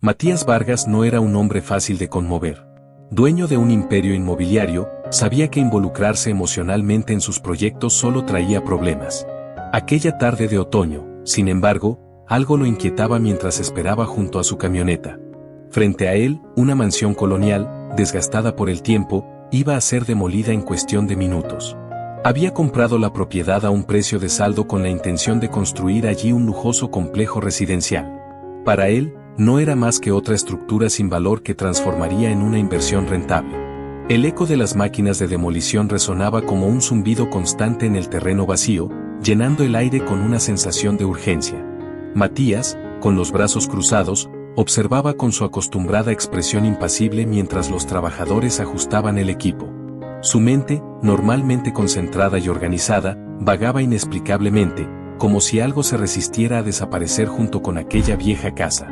Matías Vargas no era un hombre fácil de conmover. Dueño de un imperio inmobiliario, sabía que involucrarse emocionalmente en sus proyectos solo traía problemas. Aquella tarde de otoño, sin embargo, algo lo inquietaba mientras esperaba junto a su camioneta. Frente a él, una mansión colonial, desgastada por el tiempo, iba a ser demolida en cuestión de minutos. Había comprado la propiedad a un precio de saldo con la intención de construir allí un lujoso complejo residencial. Para él, no era más que otra estructura sin valor que transformaría en una inversión rentable. El eco de las máquinas de demolición resonaba como un zumbido constante en el terreno vacío, llenando el aire con una sensación de urgencia. Matías, con los brazos cruzados, observaba con su acostumbrada expresión impasible mientras los trabajadores ajustaban el equipo. Su mente, normalmente concentrada y organizada, vagaba inexplicablemente, como si algo se resistiera a desaparecer junto con aquella vieja casa.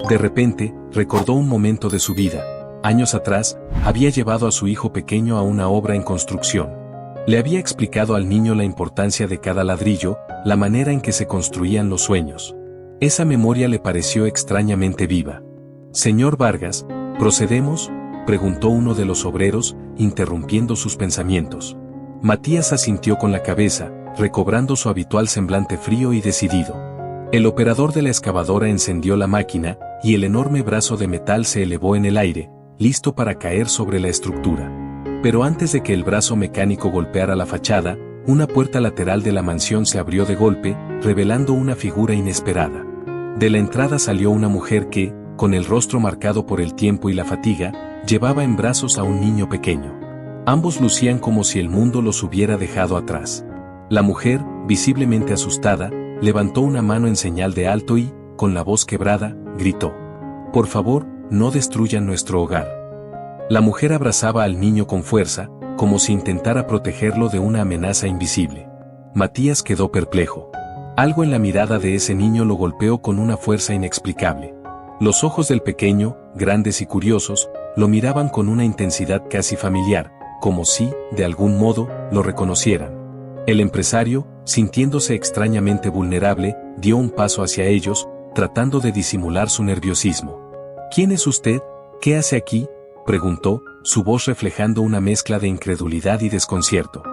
De repente, recordó un momento de su vida. Años atrás, había llevado a su hijo pequeño a una obra en construcción. Le había explicado al niño la importancia de cada ladrillo, la manera en que se construían los sueños. Esa memoria le pareció extrañamente viva. «Señor Vargas, ¿procedemos?», preguntó uno de los obreros, interrumpiendo sus pensamientos. Matías asintió con la cabeza, recobrando su habitual semblante frío y decidido. El operador de la excavadora encendió la máquina, y el enorme brazo de metal se elevó en el aire, listo para caer sobre la estructura. Pero antes de que el brazo mecánico golpeara la fachada, una puerta lateral de la mansión se abrió de golpe, revelando una figura inesperada. De la entrada salió una mujer que, con el rostro marcado por el tiempo y la fatiga, llevaba en brazos a un niño pequeño. Ambos lucían como si el mundo los hubiera dejado atrás. La mujer, visiblemente asustada, levantó una mano en señal de alto y, con la voz quebrada, gritó: «Por favor, no destruyan nuestro hogar». La mujer abrazaba al niño con fuerza, como si intentara protegerlo de una amenaza invisible. Matías quedó perplejo. Algo en la mirada de ese niño lo golpeó con una fuerza inexplicable. Los ojos del pequeño, grandes y curiosos, lo miraban con una intensidad casi familiar, como si, de algún modo, lo reconocieran. El empresario, sintiéndose extrañamente vulnerable, dio un paso hacia ellos, tratando de disimular su nerviosismo. «¿Quién es usted? ¿Qué hace aquí?», preguntó, su voz reflejando una mezcla de incredulidad y desconcierto.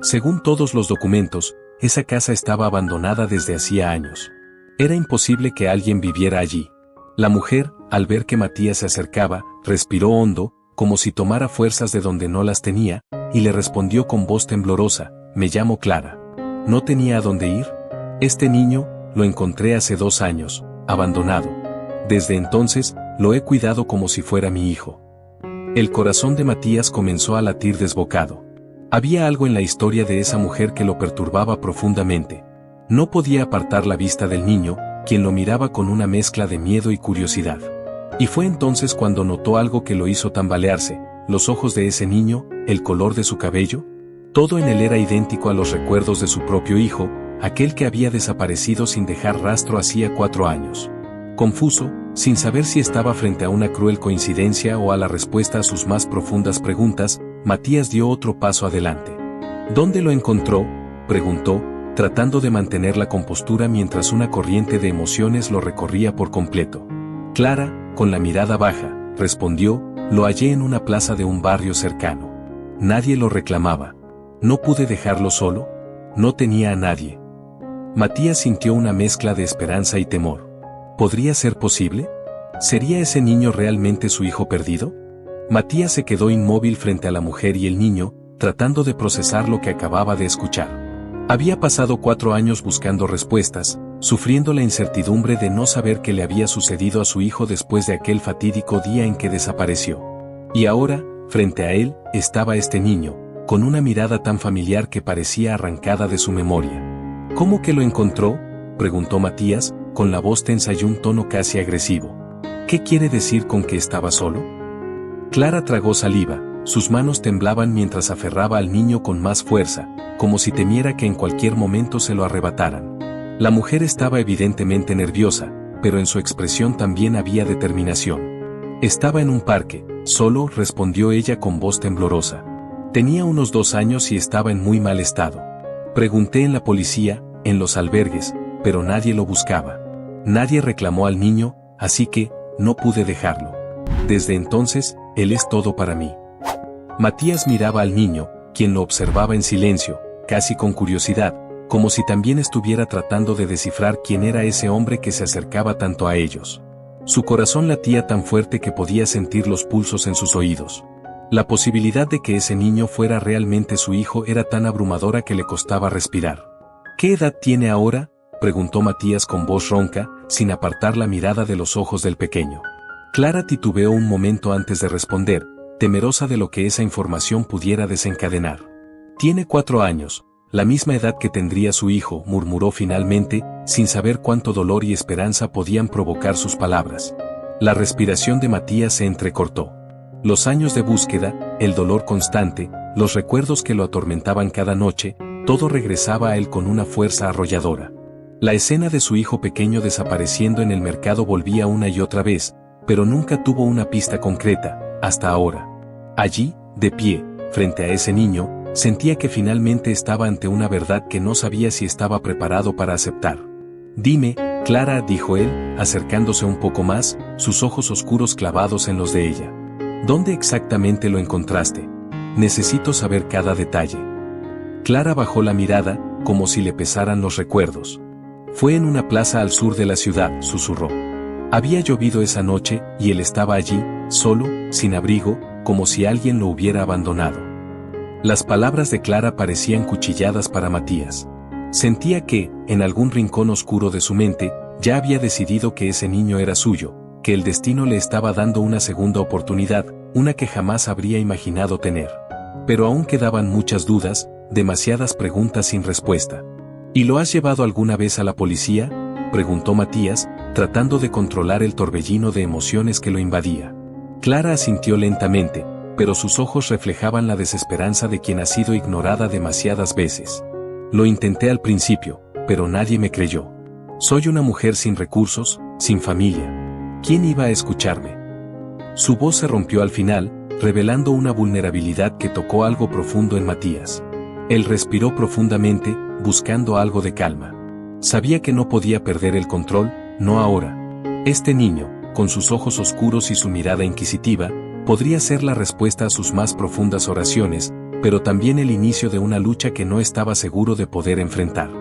Según todos los documentos, esa casa estaba abandonada desde hacía años. Era imposible que alguien viviera allí. La mujer, al ver que Matías se acercaba, respiró hondo, como si tomara fuerzas de donde no las tenía, y le respondió con voz temblorosa: «Me llamo Clara». «¿No tenía a dónde ir? Este niño, lo encontré hace 2 años, abandonado. Desde entonces, lo he cuidado como si fuera mi hijo». El corazón de Matías comenzó a latir desbocado. Había algo en la historia de esa mujer que lo perturbaba profundamente. No podía apartar la vista del niño, quien lo miraba con una mezcla de miedo y curiosidad. Y fue entonces cuando notó algo que lo hizo tambalearse: los ojos de ese niño, el color de su cabello. Todo en él era idéntico a los recuerdos de su propio hijo, aquel que había desaparecido sin dejar rastro hacía 4 años. Confuso, sin saber si estaba frente a una cruel coincidencia o a la respuesta a sus más profundas preguntas, Matías dio otro paso adelante. «¿Dónde lo encontró?», preguntó, tratando de mantener la compostura mientras una corriente de emociones lo recorría por completo. Clara, con la mirada baja, respondió: «Lo hallé en una plaza de un barrio cercano. Nadie lo reclamaba. ¿No pude dejarlo solo? No tenía a nadie». Matías sintió una mezcla de esperanza y temor. ¿Podría ser posible? ¿Sería ese niño realmente su hijo perdido? Matías se quedó inmóvil frente a la mujer y el niño, tratando de procesar lo que acababa de escuchar. Había pasado 4 años buscando respuestas, sufriendo la incertidumbre de no saber qué le había sucedido a su hijo después de aquel fatídico día en que desapareció. Y ahora, frente a él, estaba este niño, con una mirada tan familiar que parecía arrancada de su memoria. «¿Cómo que lo encontró?», preguntó Matías, con la voz tensa y un tono casi agresivo. «¿Qué quiere decir con que estaba solo?». Clara tragó saliva, sus manos temblaban mientras aferraba al niño con más fuerza, como si temiera que en cualquier momento se lo arrebataran. La mujer estaba evidentemente nerviosa, pero en su expresión también había determinación. «Estaba en un parque, solo», respondió ella con voz temblorosa. «Tenía unos 2 años y estaba en muy mal estado. Pregunté en la policía, en los albergues, pero nadie lo buscaba. Nadie reclamó al niño, así que, no pude dejarlo. Desde entonces, él es todo para mí. Matías miraba al niño, quien lo observaba en silencio, casi con curiosidad, como si también estuviera tratando de descifrar quién era ese hombre que se acercaba tanto a ellos. Su corazón latía tan fuerte que podía sentir los pulsos en sus oídos. La posibilidad de que ese niño fuera realmente su hijo era tan abrumadora que le costaba respirar. ¿Qué edad tiene ahora?, preguntó Matías con voz ronca, sin apartar la mirada de los ojos del pequeño. Clara titubeó un momento antes de responder, temerosa de lo que esa información pudiera desencadenar. Tiene 4 años, la misma edad que tendría su hijo, murmuró finalmente, sin saber cuánto dolor y esperanza podían provocar sus palabras. La respiración de Matías se entrecortó. Los años de búsqueda, el dolor constante, los recuerdos que lo atormentaban cada noche, todo regresaba a él con una fuerza arrolladora. La escena de su hijo pequeño desapareciendo en el mercado volvía una y otra vez, pero nunca tuvo una pista concreta, hasta ahora. Allí, de pie, frente a ese niño, sentía que finalmente estaba ante una verdad que no sabía si estaba preparado para aceptar. «Dime, Clara», dijo él, acercándose un poco más, sus ojos oscuros clavados en los de ella. «¿Dónde exactamente lo encontraste? Necesito saber cada detalle». Clara bajó la mirada, como si le pesaran los recuerdos. «Fue en una plaza al sur de la ciudad», susurró. Había llovido esa noche, y él estaba allí, solo, sin abrigo, como si alguien lo hubiera abandonado. Las palabras de Clara parecían cuchilladas para Matías. Sentía que, en algún rincón oscuro de su mente, ya había decidido que ese niño era suyo, que el destino le estaba dando una segunda oportunidad, una que jamás habría imaginado tener. Pero aún quedaban muchas dudas, demasiadas preguntas sin respuesta. ¿Y lo has llevado alguna vez a la policía?, preguntó Matías, tratando de controlar el torbellino de emociones que lo invadía. Clara asintió lentamente, pero sus ojos reflejaban la desesperanza de quien ha sido ignorada demasiadas veces. Lo intenté al principio, pero nadie me creyó. Soy una mujer sin recursos, sin familia. ¿Quién iba a escucharme? Su voz se rompió al final, revelando una vulnerabilidad que tocó algo profundo en Matías. Él respiró profundamente, buscando algo de calma. Sabía que no podía perder el control, no ahora. Este niño, con sus ojos oscuros y su mirada inquisitiva, podría ser la respuesta a sus más profundas oraciones, pero también el inicio de una lucha que no estaba seguro de poder enfrentar.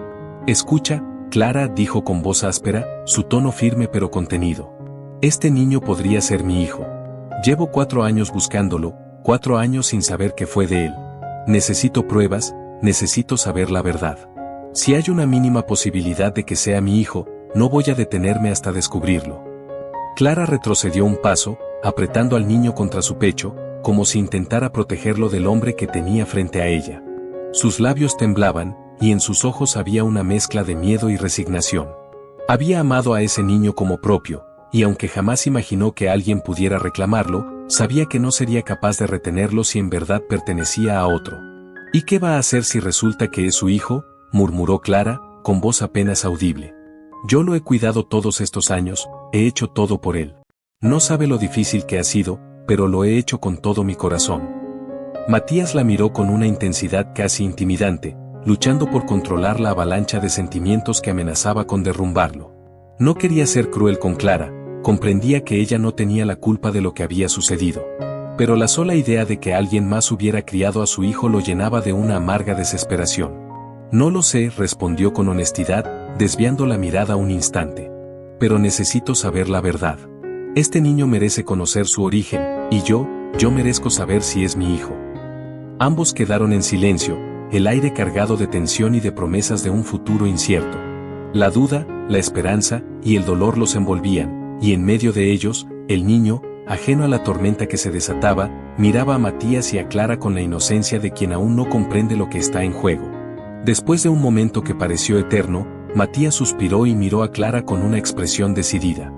«Escucha, Clara», dijo con voz áspera, su tono firme pero contenido. «Este niño podría ser mi hijo. Llevo 4 años buscándolo, 4 años sin saber qué fue de él. Necesito pruebas, necesito saber la verdad. Si hay una mínima posibilidad de que sea mi hijo, no voy a detenerme hasta descubrirlo». Clara retrocedió un paso, apretando al niño contra su pecho, como si intentara protegerlo del hombre que tenía frente a ella. Sus labios temblaban, y en sus ojos había una mezcla de miedo y resignación. Había amado a ese niño como propio, y aunque jamás imaginó que alguien pudiera reclamarlo, sabía que no sería capaz de retenerlo si en verdad pertenecía a otro. «¿Y qué va a hacer si resulta que es su hijo?», murmuró Clara, con voz apenas audible. «Yo lo he cuidado todos estos años, he hecho todo por él. No sabe lo difícil que ha sido, pero lo he hecho con todo mi corazón». Matías la miró con una intensidad casi intimidante, luchando por controlar la avalancha de sentimientos que amenazaba con derrumbarlo. No quería ser cruel con Clara, comprendía que ella no tenía la culpa de lo que había sucedido. Pero la sola idea de que alguien más hubiera criado a su hijo lo llenaba de una amarga desesperación. «No lo sé», respondió con honestidad, desviando la mirada un instante. «Pero necesito saber la verdad. Este niño merece conocer su origen, y yo merezco saber si es mi hijo». Ambos quedaron en silencio, el aire cargado de tensión y de promesas de un futuro incierto. La duda, la esperanza y el dolor los envolvían, y en medio de ellos, el niño, ajeno a la tormenta que se desataba, miraba a Matías y a Clara con la inocencia de quien aún no comprende lo que está en juego. Después de un momento que pareció eterno, Matías suspiró y miró a Clara con una expresión decidida.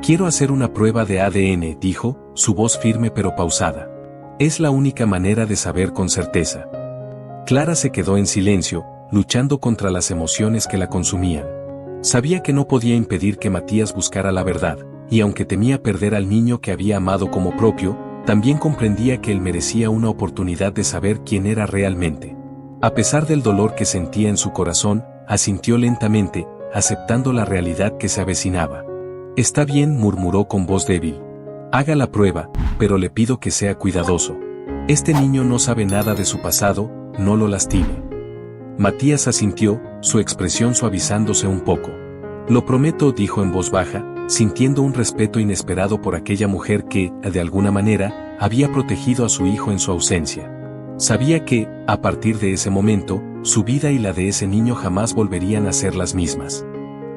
«Quiero hacer una prueba de ADN», dijo, su voz firme pero pausada. «Es la única manera de saber con certeza». Clara se quedó en silencio, luchando contra las emociones que la consumían. Sabía que no podía impedir que Matías buscara la verdad, y aunque temía perder al niño que había amado como propio, también comprendía que él merecía una oportunidad de saber quién era realmente. A pesar del dolor que sentía en su corazón, asintió lentamente, aceptando la realidad que se avecinaba. Está bien, murmuró con voz débil. Haga la prueba, pero le pido que sea cuidadoso. Este niño no sabe nada de su pasado, no lo lastime. Matías asintió, su expresión suavizándose un poco. Lo prometo, dijo en voz baja, sintiendo un respeto inesperado por aquella mujer que, de alguna manera, había protegido a su hijo en su ausencia. Sabía que, a partir de ese momento, su vida y la de ese niño jamás volverían a ser las mismas.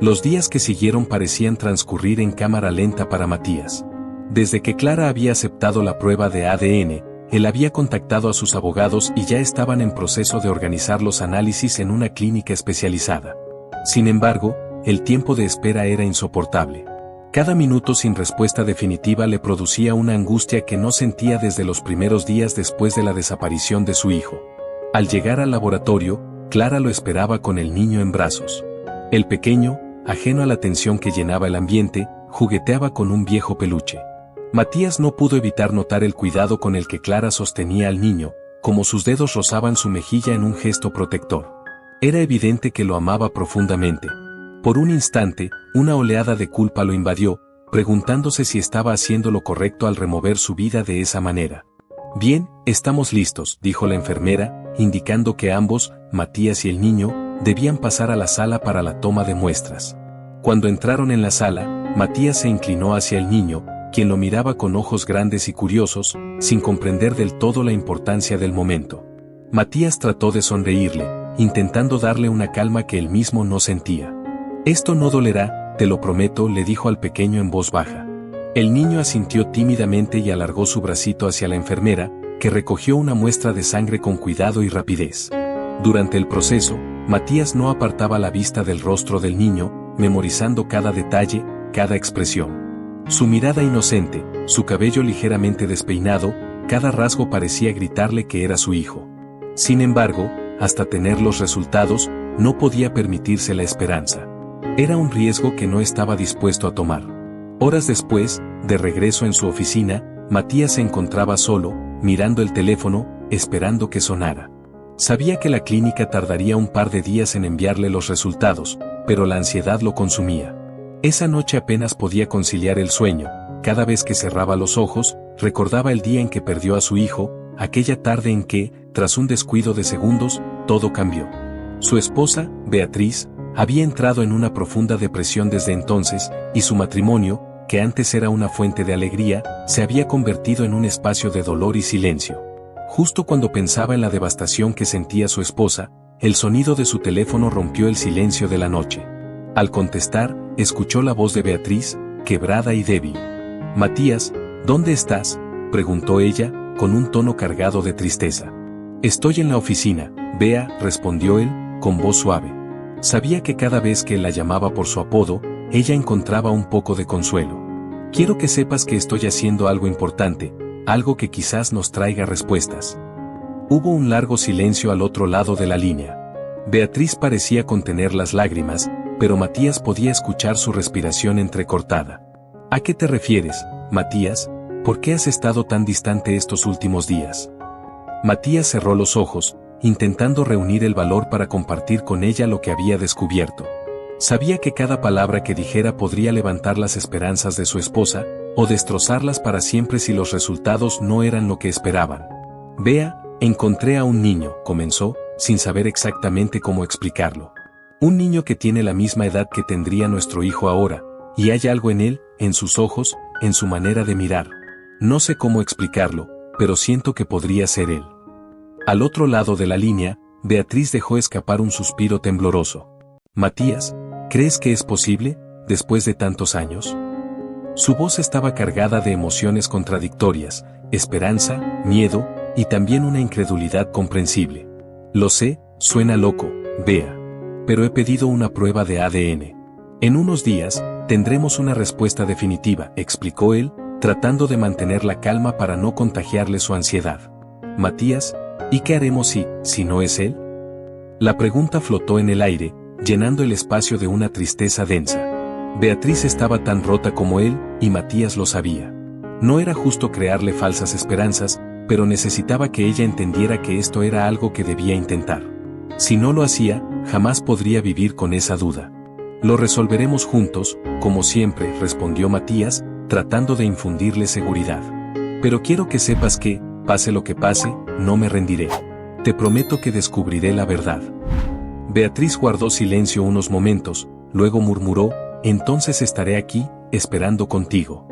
Los días que siguieron parecían transcurrir en cámara lenta para Matías. Desde que Clara había aceptado la prueba de ADN, él había contactado a sus abogados y ya estaban en proceso de organizar los análisis en una clínica especializada. Sin embargo, el tiempo de espera era insoportable. Cada minuto sin respuesta definitiva le producía una angustia que no sentía desde los primeros días después de la desaparición de su hijo. Al llegar al laboratorio, Clara lo esperaba con el niño en brazos. El pequeño, ajeno a la tensión que llenaba el ambiente, jugueteaba con un viejo peluche. Matías no pudo evitar notar el cuidado con el que Clara sostenía al niño, como sus dedos rozaban su mejilla en un gesto protector. Era evidente que lo amaba profundamente. Por un instante, una oleada de culpa lo invadió, preguntándose si estaba haciendo lo correcto al remover su vida de esa manera. Bien, estamos listos, dijo la enfermera, indicando que ambos, Matías y el niño, debían pasar a la sala para la toma de muestras. Cuando entraron en la sala, Matías se inclinó hacia el niño, quien lo miraba con ojos grandes y curiosos, sin comprender del todo la importancia del momento. Matías trató de sonreírle, intentando darle una calma que él mismo no sentía. Esto no dolerá, te lo prometo, le dijo al pequeño en voz baja. El niño asintió tímidamente y alargó su bracito hacia la enfermera, que recogió una muestra de sangre con cuidado y rapidez. Durante el proceso, Matías no apartaba la vista del rostro del niño, memorizando cada detalle, cada expresión. Su mirada inocente, su cabello ligeramente despeinado, cada rasgo parecía gritarle que era su hijo. Sin embargo, hasta tener los resultados, no podía permitirse la esperanza. Era un riesgo que no estaba dispuesto a tomar. Horas después, de regreso en su oficina, Matías se encontraba solo, mirando el teléfono, esperando que sonara. Sabía que la clínica tardaría un par de días en enviarle los resultados, pero la ansiedad lo consumía. Esa noche apenas podía conciliar el sueño. Cada vez que cerraba los ojos, recordaba el día en que perdió a su hijo, aquella tarde en que, tras un descuido de segundos, todo cambió. Su esposa, Beatriz, había entrado en una profunda depresión desde entonces, y su matrimonio, que antes era una fuente de alegría, se había convertido en un espacio de dolor y silencio. Justo cuando pensaba en la devastación que sentía su esposa, el sonido de su teléfono rompió el silencio de la noche. Al contestar, escuchó la voz de Beatriz, quebrada y débil. «Matías, ¿dónde estás?», preguntó ella, con un tono cargado de tristeza. «Estoy en la oficina, Bea», respondió él, con voz suave. Sabía que cada vez que él la llamaba por su apodo, ella encontraba un poco de consuelo. «Quiero que sepas que estoy haciendo algo importante, algo que quizás nos traiga respuestas». Hubo un largo silencio al otro lado de la línea. Beatriz parecía contener las lágrimas, pero Matías podía escuchar su respiración entrecortada. «¿A qué te refieres, Matías? ¿Por qué has estado tan distante estos últimos días?». Matías cerró los ojos, intentando reunir el valor para compartir con ella lo que había descubierto. Sabía que cada palabra que dijera podría levantar las esperanzas de su esposa, o destrozarlas para siempre si los resultados no eran lo que esperaban. «Bea, encontré a un niño», comenzó, sin saber exactamente cómo explicarlo. «Un niño que tiene la misma edad que tendría nuestro hijo ahora, y hay algo en él, en sus ojos, en su manera de mirar. No sé cómo explicarlo, pero siento que podría ser él». Al otro lado de la línea, Beatriz dejó escapar un suspiro tembloroso. «Matías, ¿crees que es posible, después de tantos años?». Su voz estaba cargada de emociones contradictorias, esperanza, miedo, y también una incredulidad comprensible. «Lo sé, suena loco, Bea. Pero he pedido una prueba de ADN. En unos días, tendremos una respuesta definitiva», explicó él, tratando de mantener la calma para no contagiarle su ansiedad. «Matías, ¿y qué haremos si no es él?». La pregunta flotó en el aire, llenando el espacio de una tristeza densa. Beatriz estaba tan rota como él, y Matías lo sabía. No era justo crearle falsas esperanzas, pero necesitaba que ella entendiera que esto era algo que debía intentar. Si no lo hacía, jamás podría vivir con esa duda. Lo resolveremos juntos, como siempre, respondió Matías, tratando de infundirle seguridad. Pero quiero que sepas que, pase lo que pase, no me rendiré. Te prometo que descubriré la verdad. Beatriz guardó silencio unos momentos, luego murmuró, entonces estaré aquí, esperando contigo.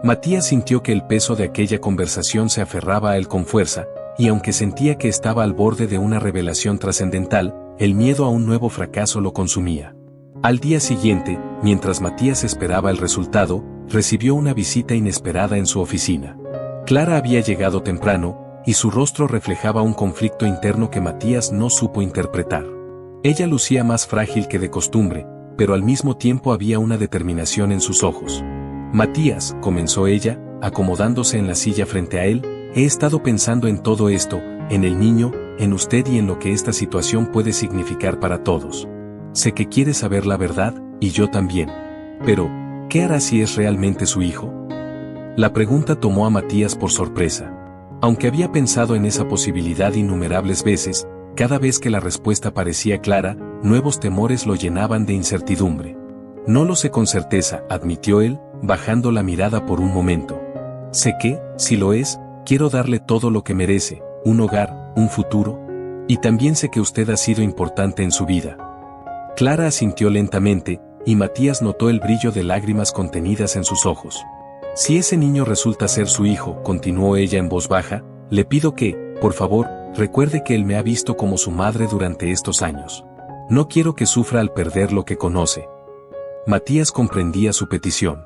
Matías sintió que el peso de aquella conversación se aferraba a él con fuerza, y aunque sentía que estaba al borde de una revelación trascendental, el miedo a un nuevo fracaso lo consumía. Al día siguiente, mientras Matías esperaba el resultado, recibió una visita inesperada en su oficina. Clara había llegado temprano, y su rostro reflejaba un conflicto interno que Matías no supo interpretar. Ella lucía más frágil que de costumbre, pero al mismo tiempo había una determinación en sus ojos. Matías, comenzó ella, acomodándose en la silla frente a él, he estado pensando en todo esto, en el niño, en usted y en lo que esta situación puede significar para todos. Sé que quiere saber la verdad, y yo también. Pero, ¿qué hará si es realmente su hijo? La pregunta tomó a Matías por sorpresa. Aunque había pensado en esa posibilidad innumerables veces, cada vez que la respuesta parecía clara, nuevos temores lo llenaban de incertidumbre. No lo sé con certeza, admitió él, bajando la mirada por un momento. Sé que, si lo es, quiero darle todo lo que merece, un hogar, un futuro. Y también sé que usted ha sido importante en su vida. Clara asintió lentamente, y Matías notó el brillo de lágrimas contenidas en sus ojos. Si ese niño resulta ser su hijo, continuó ella en voz baja, le pido que, por favor, recuerde que él me ha visto como su madre durante estos años. No quiero que sufra al perder lo que conoce. Matías comprendía su petición.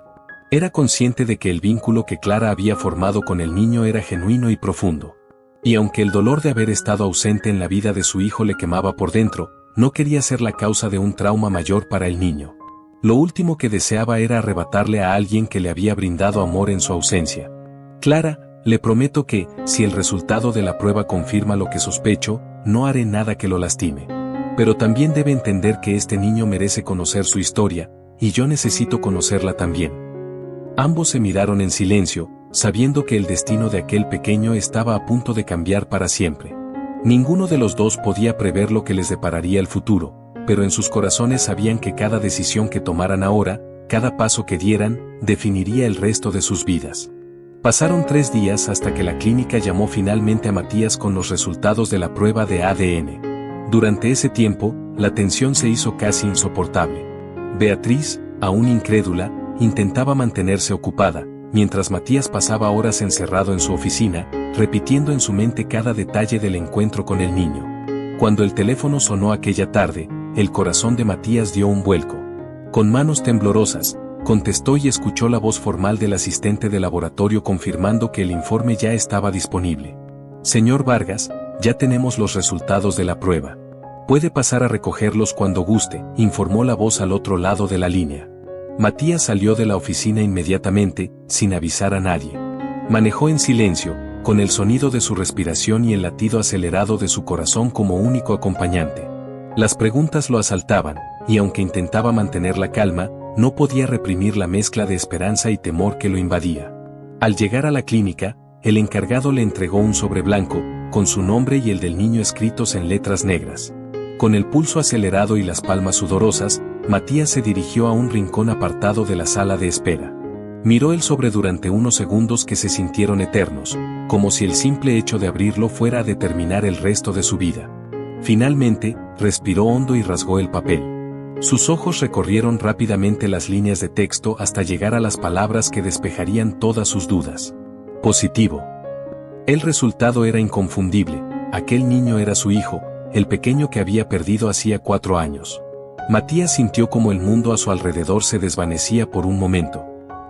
Era consciente de que el vínculo que Clara había formado con el niño era genuino y profundo. Y aunque el dolor de haber estado ausente en la vida de su hijo le quemaba por dentro, no quería ser la causa de un trauma mayor para el niño. Lo último que deseaba era arrebatarle a alguien que le había brindado amor en su ausencia. Clara, le prometo que, si el resultado de la prueba confirma lo que sospecho, no haré nada que lo lastime. Pero también debe entender que este niño merece conocer su historia, y yo necesito conocerla también. Ambos se miraron en silencio, sabiendo que el destino de aquel pequeño estaba a punto de cambiar para siempre. Ninguno de los dos podía prever lo que les depararía el futuro, pero en sus corazones sabían que cada decisión que tomaran ahora, cada paso que dieran, definiría el resto de sus vidas. Pasaron 3 días hasta que la clínica llamó finalmente a Matías con los resultados de la prueba de ADN. Durante ese tiempo, la tensión se hizo casi insoportable. Beatriz, aún incrédula, intentaba mantenerse ocupada, mientras Matías pasaba horas encerrado en su oficina, repitiendo en su mente cada detalle del encuentro con el niño. Cuando el teléfono sonó aquella tarde, el corazón de Matías dio un vuelco. Con manos temblorosas, contestó y escuchó la voz formal del asistente de laboratorio confirmando que el informe ya estaba disponible. Señor Vargas, ya tenemos los resultados de la prueba. Puede pasar a recogerlos cuando guste, informó la voz al otro lado de la línea. Matías salió de la oficina inmediatamente, sin avisar a nadie. Manejó en silencio, con el sonido de su respiración y el latido acelerado de su corazón como único acompañante. Las preguntas lo asaltaban, y aunque intentaba mantener la calma, no podía reprimir la mezcla de esperanza y temor que lo invadía. Al llegar a la clínica, el encargado le entregó un sobre blanco, con su nombre y el del niño escritos en letras negras. Con el pulso acelerado y las palmas sudorosas, Matías se dirigió a un rincón apartado de la sala de espera. Miró el sobre durante unos segundos que se sintieron eternos, como si el simple hecho de abrirlo fuera a determinar el resto de su vida. Finalmente, respiró hondo y rasgó el papel. Sus ojos recorrieron rápidamente las líneas de texto hasta llegar a las palabras que despejarían todas sus dudas. Positivo. El resultado era inconfundible, aquel niño era su hijo, el pequeño que había perdido hacía 4 años. Matías sintió como el mundo a su alrededor se desvanecía por un momento.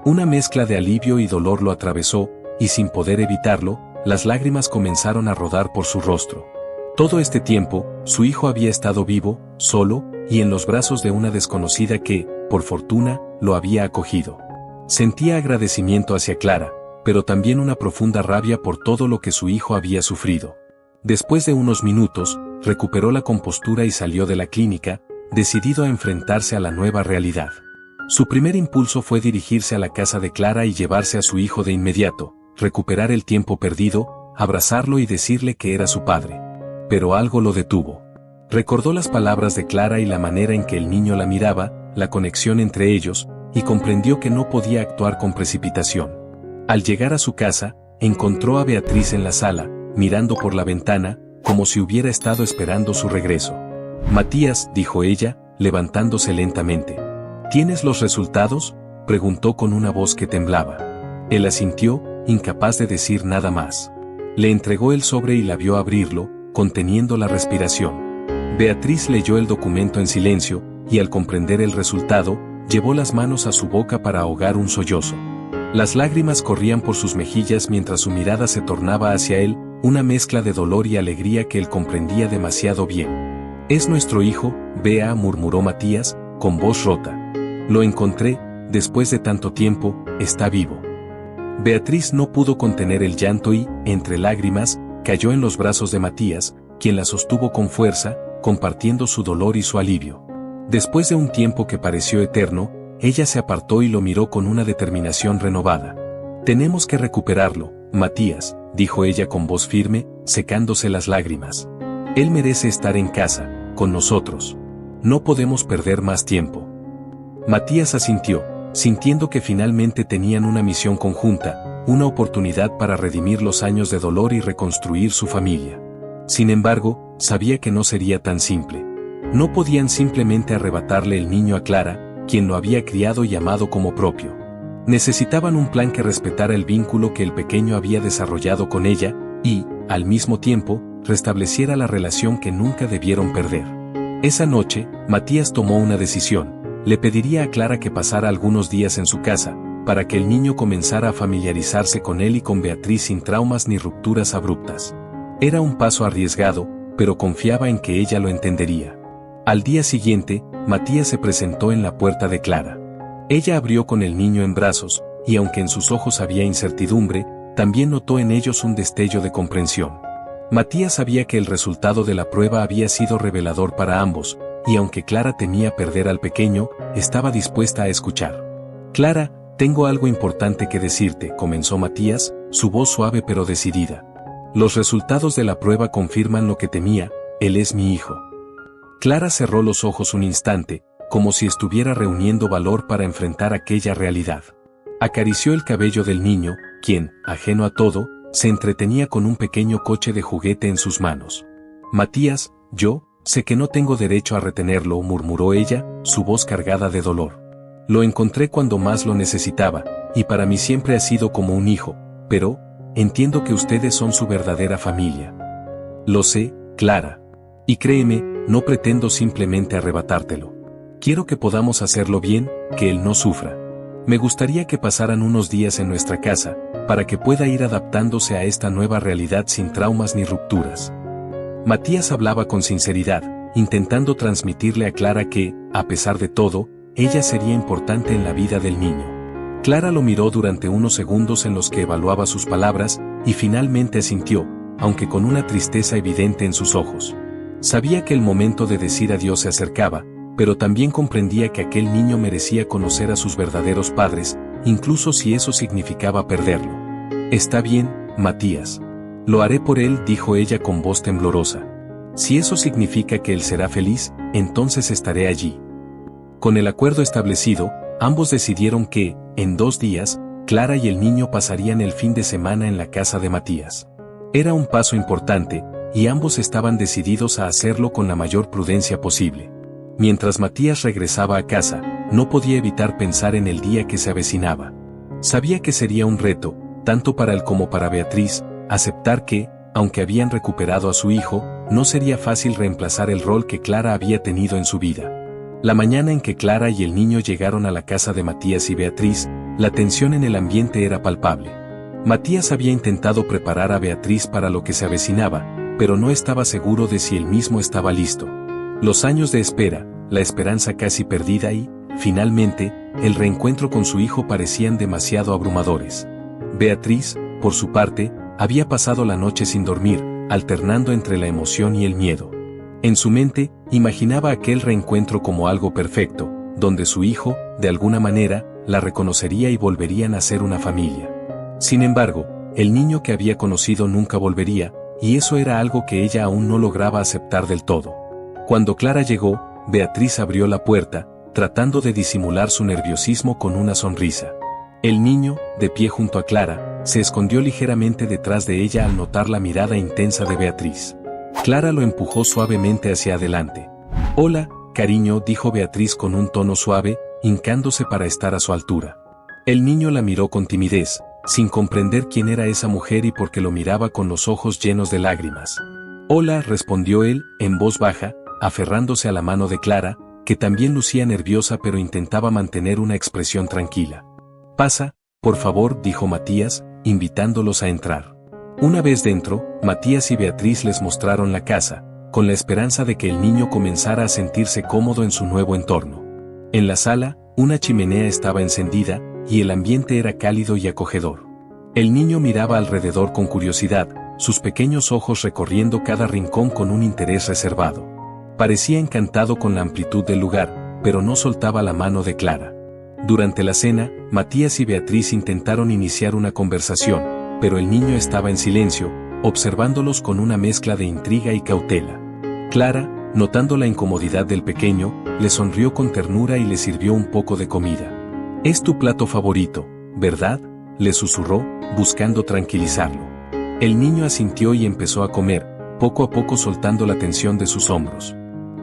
Una mezcla de alivio y dolor lo atravesó, y sin poder evitarlo, las lágrimas comenzaron a rodar por su rostro. Todo este tiempo, su hijo había estado vivo, solo, y en los brazos de una desconocida que, por fortuna, lo había acogido. Sentía agradecimiento hacia Clara, pero también una profunda rabia por todo lo que su hijo había sufrido. Después de unos minutos, recuperó la compostura y salió de la clínica, decidido a enfrentarse a la nueva realidad. Su primer impulso fue dirigirse a la casa de Clara y llevarse a su hijo de inmediato, recuperar el tiempo perdido, abrazarlo y decirle que era su padre. Pero algo lo detuvo. Recordó las palabras de Clara y la manera en que el niño la miraba, la conexión entre ellos, y comprendió que no podía actuar con precipitación. Al llegar a su casa, encontró a Beatriz en la sala, mirando por la ventana, como si hubiera estado esperando su regreso. «Matías», dijo ella, levantándose lentamente. «¿Tienes los resultados?», preguntó con una voz que temblaba. Él asintió, incapaz de decir nada más. Le entregó el sobre y la vio abrirlo, conteniendo la respiración. Beatriz leyó el documento en silencio, y al comprender el resultado, llevó las manos a su boca para ahogar un sollozo. Las lágrimas corrían por sus mejillas mientras su mirada se tornaba hacia él, una mezcla de dolor y alegría que él comprendía demasiado bien. «Es nuestro hijo, Bea», murmuró Matías, con voz rota. «Lo encontré, después de tanto tiempo, está vivo». Beatriz no pudo contener el llanto y, entre lágrimas, cayó en los brazos de Matías, quien la sostuvo con fuerza, compartiendo su dolor y su alivio. Después de un tiempo que pareció eterno, ella se apartó y lo miró con una determinación renovada. «Tenemos que recuperarlo, Matías», dijo ella con voz firme, secándose las lágrimas. «Él merece estar en casa, con nosotros. No podemos perder más tiempo». Matías asintió, sintiendo que finalmente tenían una misión conjunta, una oportunidad para redimir los años de dolor y reconstruir su familia. Sin embargo, sabía que no sería tan simple. No podían simplemente arrebatarle el niño a Clara, quien lo había criado y amado como propio. Necesitaban un plan que respetara el vínculo que el pequeño había desarrollado con ella, y, al mismo tiempo, restableciera la relación que nunca debieron perder. Esa noche, Matías tomó una decisión. Le pediría a Clara que pasara algunos días en su casa, para que el niño comenzara a familiarizarse con él y con Beatriz sin traumas ni rupturas abruptas. Era un paso arriesgado, pero confiaba en que ella lo entendería. Al día siguiente, Matías se presentó en la puerta de Clara. Ella abrió con el niño en brazos, y aunque en sus ojos había incertidumbre, también notó en ellos un destello de comprensión. Matías sabía que el resultado de la prueba había sido revelador para ambos, y aunque Clara temía perder al pequeño, estaba dispuesta a escuchar. «Clara, tengo algo importante que decirte», comenzó Matías, su voz suave pero decidida. «Los resultados de la prueba confirman lo que temía, él es mi hijo». Clara cerró los ojos un instante, como si estuviera reuniendo valor para enfrentar aquella realidad. Acarició el cabello del niño, quien, ajeno a todo, se entretenía con un pequeño coche de juguete en sus manos. «Matías, yo sé que no tengo derecho a retenerlo», murmuró ella, su voz cargada de dolor. «Lo encontré cuando más lo necesitaba, y para mí siempre ha sido como un hijo, pero entiendo que ustedes son su verdadera familia». «Lo sé, Clara. Y créeme, no pretendo simplemente arrebatártelo. Quiero que podamos hacerlo bien, que él no sufra. Me gustaría que pasaran unos días en nuestra casa, para que pueda ir adaptándose a esta nueva realidad sin traumas ni rupturas». Matías hablaba con sinceridad, intentando transmitirle a Clara que, a pesar de todo, ella sería importante en la vida del niño. Clara lo miró durante unos segundos en los que evaluaba sus palabras, y finalmente asintió, aunque con una tristeza evidente en sus ojos. Sabía que el momento de decir adiós se acercaba, pero también comprendía que aquel niño merecía conocer a sus verdaderos padres, incluso si eso significaba perderlo. «Está bien, Matías. Lo haré por él», dijo ella con voz temblorosa. «Si eso significa que él será feliz, entonces estaré allí». Con el acuerdo establecido, ambos decidieron que, en 2 días, Clara y el niño pasarían el fin de semana en la casa de Matías. Era un paso importante, y ambos estaban decididos a hacerlo con la mayor prudencia posible. Mientras Matías regresaba a casa, no podía evitar pensar en el día que se avecinaba. Sabía que sería un reto, tanto para él como para Beatriz, aceptar que, aunque habían recuperado a su hijo, no sería fácil reemplazar el rol que Clara había tenido en su vida. La mañana en que Clara y el niño llegaron a la casa de Matías y Beatriz, la tensión en el ambiente era palpable. Matías había intentado preparar a Beatriz para lo que se avecinaba, pero no estaba seguro de si él mismo estaba listo. Los años de espera, la esperanza casi perdida y, finalmente, el reencuentro con su hijo parecían demasiado abrumadores. Beatriz, por su parte, había pasado la noche sin dormir, alternando entre la emoción y el miedo. En su mente, imaginaba aquel reencuentro como algo perfecto, donde su hijo, de alguna manera, la reconocería y volverían a ser una familia. Sin embargo, el niño que había conocido nunca volvería, y eso era algo que ella aún no lograba aceptar del todo. Cuando Clara llegó, Beatriz abrió la puerta, tratando de disimular su nerviosismo con una sonrisa. El niño, de pie junto a Clara, se escondió ligeramente detrás de ella al notar la mirada intensa de Beatriz. Clara lo empujó suavemente hacia adelante. «Hola, cariño», dijo Beatriz con un tono suave, hincándose para estar a su altura. El niño la miró con timidez, sin comprender quién era esa mujer y por qué lo miraba con los ojos llenos de lágrimas. «Hola», respondió él, en voz baja, aferrándose a la mano de Clara, que también lucía nerviosa pero intentaba mantener una expresión tranquila. «Pasa, por favor», dijo Matías, invitándolos a entrar. Una vez dentro, Matías y Beatriz les mostraron la casa, con la esperanza de que el niño comenzara a sentirse cómodo en su nuevo entorno. En la sala, una chimenea estaba encendida, y el ambiente era cálido y acogedor. El niño miraba alrededor con curiosidad, sus pequeños ojos recorriendo cada rincón con un interés reservado. Parecía encantado con la amplitud del lugar, pero no soltaba la mano de Clara. Durante la cena, Matías y Beatriz intentaron iniciar una conversación, pero el niño estaba en silencio, observándolos con una mezcla de intriga y cautela. Clara, notando la incomodidad del pequeño, le sonrió con ternura y le sirvió un poco de comida. «Es tu plato favorito, ¿verdad?», le susurró, buscando tranquilizarlo. El niño asintió y empezó a comer, poco a poco soltando la tensión de sus hombros.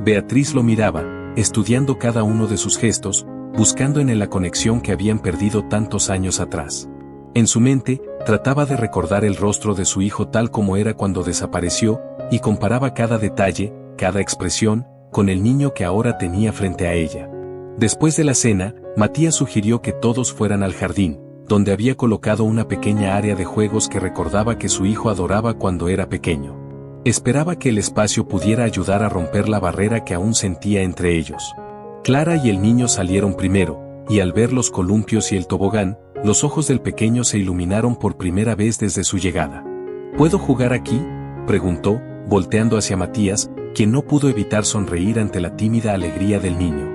Beatriz lo miraba, estudiando cada uno de sus gestos, buscando en él la conexión que habían perdido tantos años atrás. En su mente, trataba de recordar el rostro de su hijo tal como era cuando desapareció, y comparaba cada detalle, cada expresión, con el niño que ahora tenía frente a ella. Después de la cena, Matías sugirió que todos fueran al jardín, donde había colocado una pequeña área de juegos que recordaba que su hijo adoraba cuando era pequeño. Esperaba que el espacio pudiera ayudar a romper la barrera que aún sentía entre ellos. Clara y el niño salieron primero, y al ver los columpios y el tobogán, los ojos del pequeño se iluminaron por primera vez desde su llegada. «¿Puedo jugar aquí?», preguntó, volteando hacia Matías, quien no pudo evitar sonreír ante la tímida alegría del niño.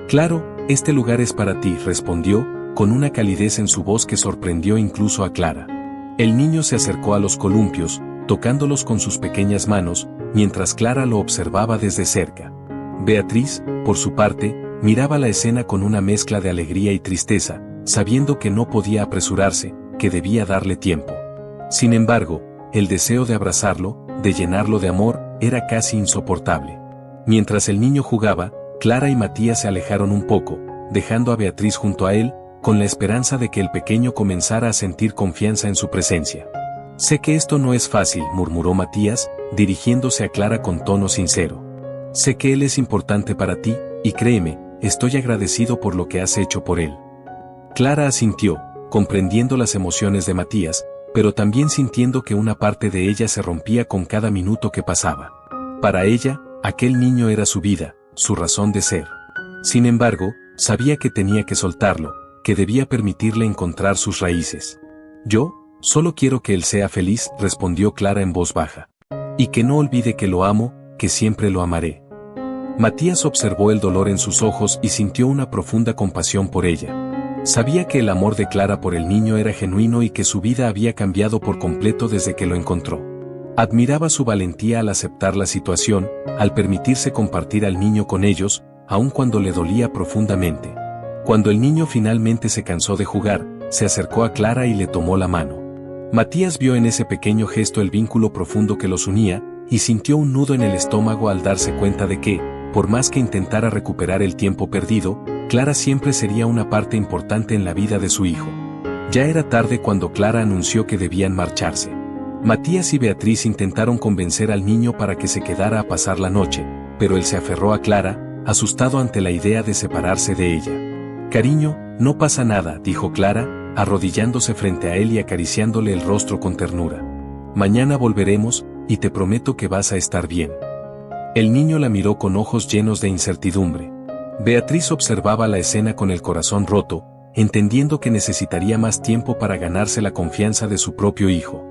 «Claro, este lugar es para ti», respondió, con una calidez en su voz que sorprendió incluso a Clara. El niño se acercó a los columpios, tocándolos con sus pequeñas manos, mientras Clara lo observaba desde cerca. Beatriz, por su parte, miraba la escena con una mezcla de alegría y tristeza, sabiendo que no podía apresurarse, que debía darle tiempo. Sin embargo, el deseo de abrazarlo, de llenarlo de amor, era casi insoportable. Mientras el niño jugaba, Clara y Matías se alejaron un poco, dejando a Beatriz junto a él, con la esperanza de que el pequeño comenzara a sentir confianza en su presencia. «Sé que esto no es fácil», murmuró Matías, dirigiéndose a Clara con tono sincero. «Sé que él es importante para ti, y créeme, estoy agradecido por lo que has hecho por él». Clara asintió, comprendiendo las emociones de Matías, pero también sintiendo que una parte de ella se rompía con cada minuto que pasaba. Para ella, aquel niño era su vida, su razón de ser. Sin embargo, sabía que tenía que soltarlo, que debía permitirle encontrar sus raíces. «Yo, solo quiero que él sea feliz», respondió Clara en voz baja. «Y que no olvide que lo amo, que siempre lo amaré». Matías observó el dolor en sus ojos y sintió una profunda compasión por ella. Sabía que el amor de Clara por el niño era genuino y que su vida había cambiado por completo desde que lo encontró. Admiraba su valentía al aceptar la situación, al permitirse compartir al niño con ellos, aun cuando le dolía profundamente. Cuando el niño finalmente se cansó de jugar, se acercó a Clara y le tomó la mano. Matías vio en ese pequeño gesto el vínculo profundo que los unía, y sintió un nudo en el estómago al darse cuenta de que, por más que intentara recuperar el tiempo perdido, Clara siempre sería una parte importante en la vida de su hijo. Ya era tarde cuando Clara anunció que debían marcharse. Matías y Beatriz intentaron convencer al niño para que se quedara a pasar la noche, pero él se aferró a Clara, asustado ante la idea de separarse de ella. «Cariño, no pasa nada», dijo Clara, arrodillándose frente a él y acariciándole el rostro con ternura. «Mañana volveremos, y te prometo que vas a estar bien». El niño la miró con ojos llenos de incertidumbre. Beatriz observaba la escena con el corazón roto, entendiendo que necesitaría más tiempo para ganarse la confianza de su propio hijo.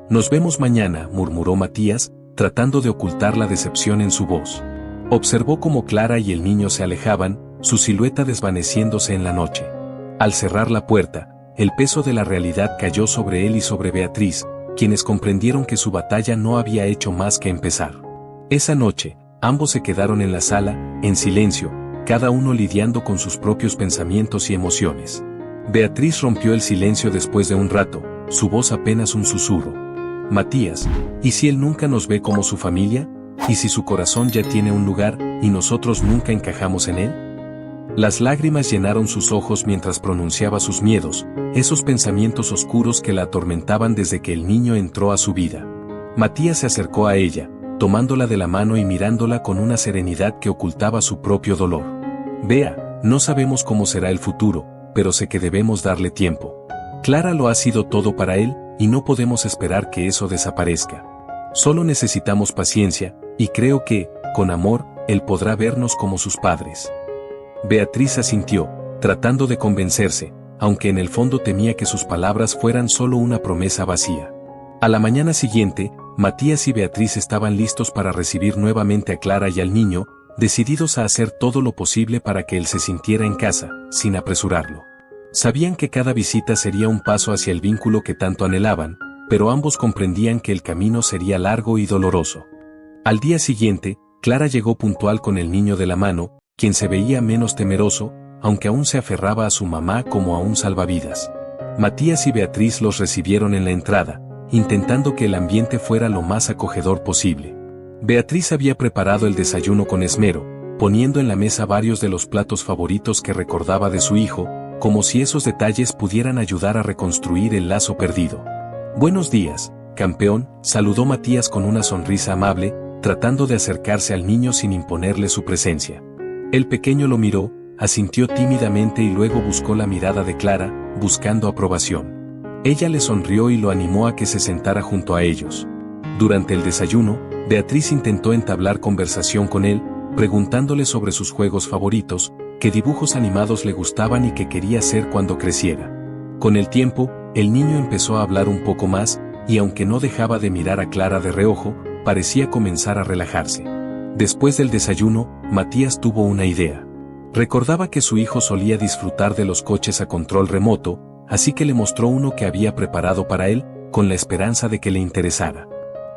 «Nos vemos mañana», murmuró Matías, tratando de ocultar la decepción en su voz. Observó cómo Clara y el niño se alejaban, su silueta desvaneciéndose en la noche. Al cerrar la puerta, el peso de la realidad cayó sobre él y sobre Beatriz, quienes comprendieron que su batalla no había hecho más que empezar. Esa noche, ambos se quedaron en la sala, en silencio, cada uno lidiando con sus propios pensamientos y emociones. Beatriz rompió el silencio después de un rato, su voz apenas un susurro. Matías, ¿y si él nunca nos ve como su familia? ¿Y si su corazón ya tiene un lugar, y nosotros nunca encajamos en él? Las lágrimas llenaron sus ojos mientras pronunciaba sus miedos, esos pensamientos oscuros que la atormentaban desde que el niño entró a su vida. Matías se acercó a ella, tomándola de la mano y mirándola con una serenidad que ocultaba su propio dolor. Vea, no sabemos cómo será el futuro, pero sé que debemos darle tiempo. Clara lo ha sido todo para él, y no podemos esperar que eso desaparezca. Solo necesitamos paciencia, y creo que, con amor, él podrá vernos como sus padres. Beatriz asintió, tratando de convencerse, aunque en el fondo temía que sus palabras fueran solo una promesa vacía. A la mañana siguiente, Matías y Beatriz estaban listos para recibir nuevamente a Clara y al niño, decididos a hacer todo lo posible para que él se sintiera en casa, sin apresurarlo. Sabían que cada visita sería un paso hacia el vínculo que tanto anhelaban, pero ambos comprendían que el camino sería largo y doloroso. Al día siguiente, Clara llegó puntual con el niño de la mano, quien se veía menos temeroso, aunque aún se aferraba a su mamá como a un salvavidas. Matías y Beatriz los recibieron en la entrada, intentando que el ambiente fuera lo más acogedor posible. Beatriz había preparado el desayuno con esmero, poniendo en la mesa varios de los platos favoritos que recordaba de su hijo, como si esos detalles pudieran ayudar a reconstruir el lazo perdido. «Buenos días, campeón», saludó Matías con una sonrisa amable, tratando de acercarse al niño sin imponerle su presencia. El pequeño lo miró, asintió tímidamente y luego buscó la mirada de Clara, buscando aprobación. Ella le sonrió y lo animó a que se sentara junto a ellos. Durante el desayuno, Beatriz intentó entablar conversación con él, preguntándole sobre sus juegos favoritos, qué dibujos animados le gustaban y qué quería hacer cuando creciera. Con el tiempo, el niño empezó a hablar un poco más, y aunque no dejaba de mirar a Clara de reojo, parecía comenzar a relajarse. Después del desayuno, Matías tuvo una idea. Recordaba que su hijo solía disfrutar de los coches a control remoto, así que le mostró uno que había preparado para él, con la esperanza de que le interesara.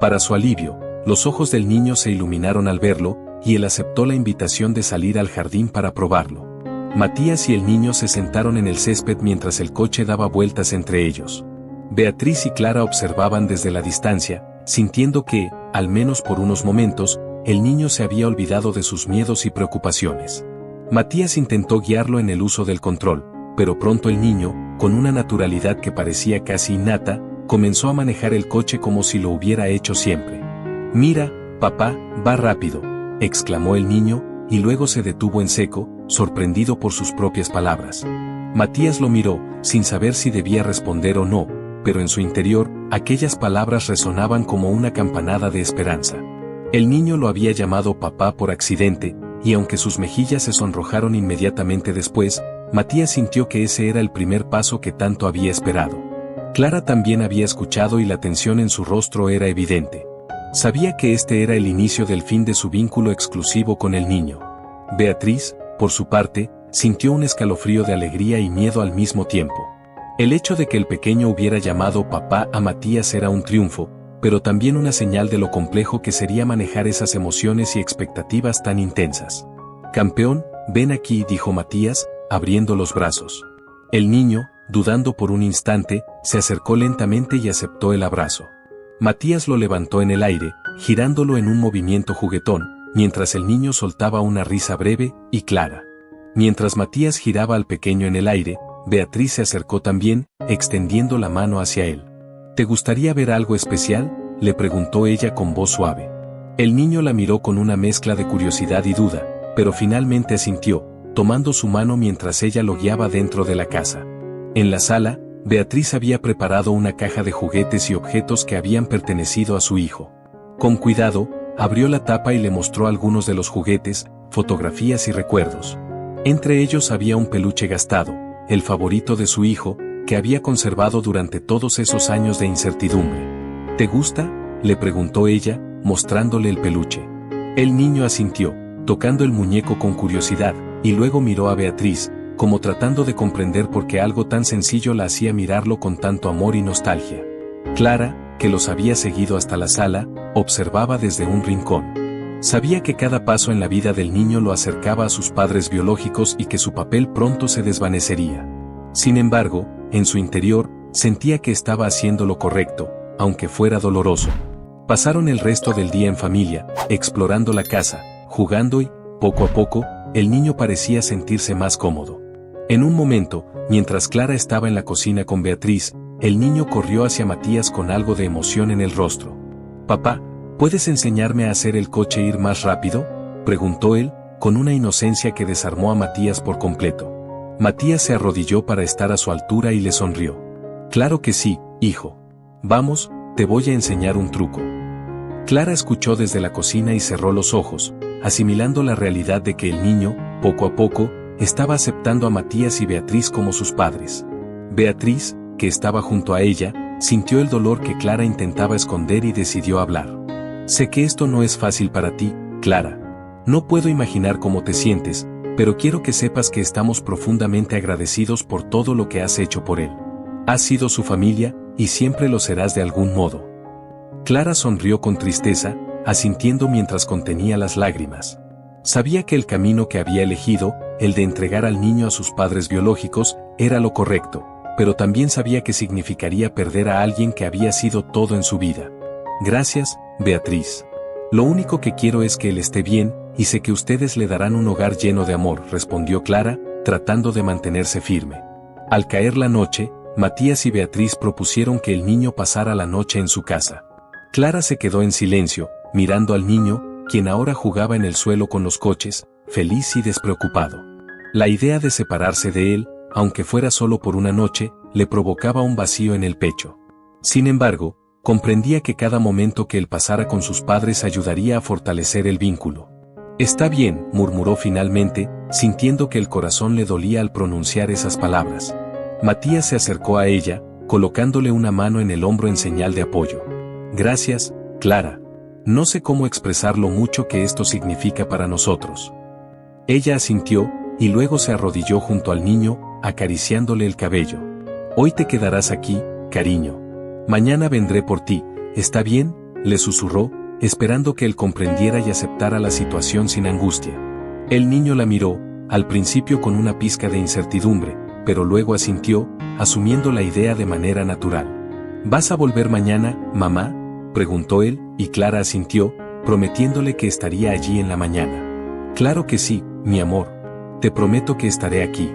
Para su alivio, los ojos del niño se iluminaron al verlo, y él aceptó la invitación de salir al jardín para probarlo. Matías y el niño se sentaron en el césped mientras el coche daba vueltas entre ellos. Beatriz y Clara observaban desde la distancia, sintiendo que, al menos por unos momentos, el niño se había olvidado de sus miedos y preocupaciones. Matías intentó guiarlo en el uso del control, pero pronto el niño, con una naturalidad que parecía casi innata, comenzó a manejar el coche como si lo hubiera hecho siempre. «Mira, papá, va rápido», exclamó el niño, y luego se detuvo en seco, sorprendido por sus propias palabras. Matías lo miró, sin saber si debía responder o no, pero en su interior, aquellas palabras resonaban como una campanada de esperanza. El niño lo había llamado papá por accidente, y aunque sus mejillas se sonrojaron inmediatamente después, Matías sintió que ese era el primer paso que tanto había esperado. Clara también había escuchado y la tensión en su rostro era evidente. Sabía que este era el inicio del fin de su vínculo exclusivo con el niño. Beatriz, por su parte, sintió un escalofrío de alegría y miedo al mismo tiempo. El hecho de que el pequeño hubiera llamado papá a Matías era un triunfo, pero también una señal de lo complejo que sería manejar esas emociones y expectativas tan intensas. «Campeón, ven aquí», dijo Matías, abriendo los brazos. El niño, dudando por un instante, se acercó lentamente y aceptó el abrazo. Matías lo levantó en el aire, girándolo en un movimiento juguetón, mientras el niño soltaba una risa breve y clara. Mientras Matías giraba al pequeño en el aire, Beatriz se acercó también, extendiendo la mano hacia él. «¿Te gustaría ver algo especial?», le preguntó ella con voz suave. El niño la miró con una mezcla de curiosidad y duda, pero finalmente asintió, tomando su mano mientras ella lo guiaba dentro de la casa. En la sala, Beatriz había preparado una caja de juguetes y objetos que habían pertenecido a su hijo. Con cuidado, abrió la tapa y le mostró algunos de los juguetes, fotografías y recuerdos. Entre ellos había un peluche gastado, el favorito de su hijo, que había conservado durante todos esos años de incertidumbre. «¿Te gusta?», le preguntó ella, mostrándole el peluche. El niño asintió, tocando el muñeco con curiosidad, y luego miró a Beatriz, como tratando de comprender por qué algo tan sencillo la hacía mirarlo con tanto amor y nostalgia. Clara, que los había seguido hasta la sala, observaba desde un rincón. Sabía que cada paso en la vida del niño lo acercaba a sus padres biológicos y que su papel pronto se desvanecería. Sin embargo, en su interior, sentía que estaba haciendo lo correcto, aunque fuera doloroso. Pasaron el resto del día en familia, explorando la casa, jugando y, poco a poco, el niño parecía sentirse más cómodo. En un momento, mientras Clara estaba en la cocina con Beatriz, el niño corrió hacia Matías con algo de emoción en el rostro. «Papá, ¿puedes enseñarme a hacer el coche ir más rápido?», preguntó él, con una inocencia que desarmó a Matías por completo. Matías se arrodilló para estar a su altura y le sonrió. «Claro que sí, hijo. Vamos, te voy a enseñar un truco». Clara escuchó desde la cocina y cerró los ojos, asimilando la realidad de que el niño, poco a poco, estaba aceptando a Matías y Beatriz como sus padres. Beatriz, que estaba junto a ella, sintió el dolor que Clara intentaba esconder y decidió hablar. «Sé que esto no es fácil para ti, Clara. No puedo imaginar cómo te sientes, pero quiero que sepas que estamos profundamente agradecidos por todo lo que has hecho por él. Has sido su familia, y siempre lo serás de algún modo». Clara sonrió con tristeza, asintiendo mientras contenía las lágrimas. Sabía que el camino que había elegido, el de entregar al niño a sus padres biológicos, era lo correcto, pero también sabía que significaría perder a alguien que había sido todo en su vida. «Gracias, Beatriz. Lo único que quiero es que él esté bien, y sé que ustedes le darán un hogar lleno de amor», respondió Clara, tratando de mantenerse firme. Al caer la noche, Matías y Beatriz propusieron que el niño pasara la noche en su casa. Clara se quedó en silencio, mirando al niño, quien ahora jugaba en el suelo con los coches, feliz y despreocupado. La idea de separarse de él, aunque fuera solo por una noche, le provocaba un vacío en el pecho. Sin embargo, comprendía que cada momento que él pasara con sus padres ayudaría a fortalecer el vínculo. «Está bien», murmuró finalmente, sintiendo que el corazón le dolía al pronunciar esas palabras. Matías se acercó a ella, colocándole una mano en el hombro en señal de apoyo. «Gracias, Clara. No sé cómo expresar lo mucho que esto significa para nosotros». Ella asintió, y luego se arrodilló junto al niño, acariciándole el cabello. «Hoy te quedarás aquí, cariño. Mañana vendré por ti, ¿está bien?», le susurró, esperando que él comprendiera y aceptara la situación sin angustia. El niño la miró, al principio con una pizca de incertidumbre, pero luego asintió, asumiendo la idea de manera natural. «¿Vas a volver mañana, mamá?», preguntó él, y Clara asintió, prometiéndole que estaría allí en la mañana. «Claro que sí, mi amor. Te prometo que estaré aquí».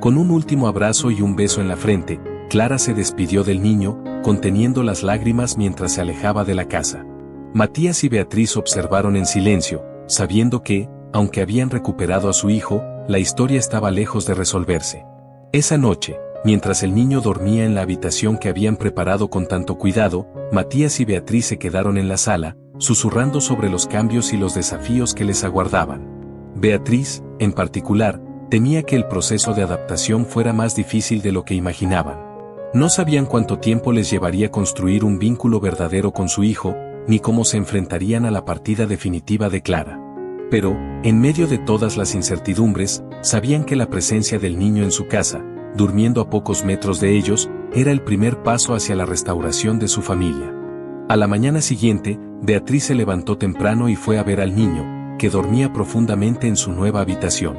Con un último abrazo y un beso en la frente, Clara se despidió del niño, conteniendo las lágrimas mientras se alejaba de la casa. Matías y Beatriz observaron en silencio, sabiendo que, aunque habían recuperado a su hijo, la historia estaba lejos de resolverse. Esa noche, mientras el niño dormía en la habitación que habían preparado con tanto cuidado, Matías y Beatriz se quedaron en la sala, susurrando sobre los cambios y los desafíos que les aguardaban. Beatriz, en particular, temía que el proceso de adaptación fuera más difícil de lo que imaginaban. No sabían cuánto tiempo les llevaría construir un vínculo verdadero con su hijo, ni cómo se enfrentarían a la partida definitiva de Clara. Pero, en medio de todas las incertidumbres, sabían que la presencia del niño en su casa, durmiendo a pocos metros de ellos, era el primer paso hacia la restauración de su familia. A la mañana siguiente, Beatriz se levantó temprano y fue a ver al niño, que dormía profundamente en su nueva habitación.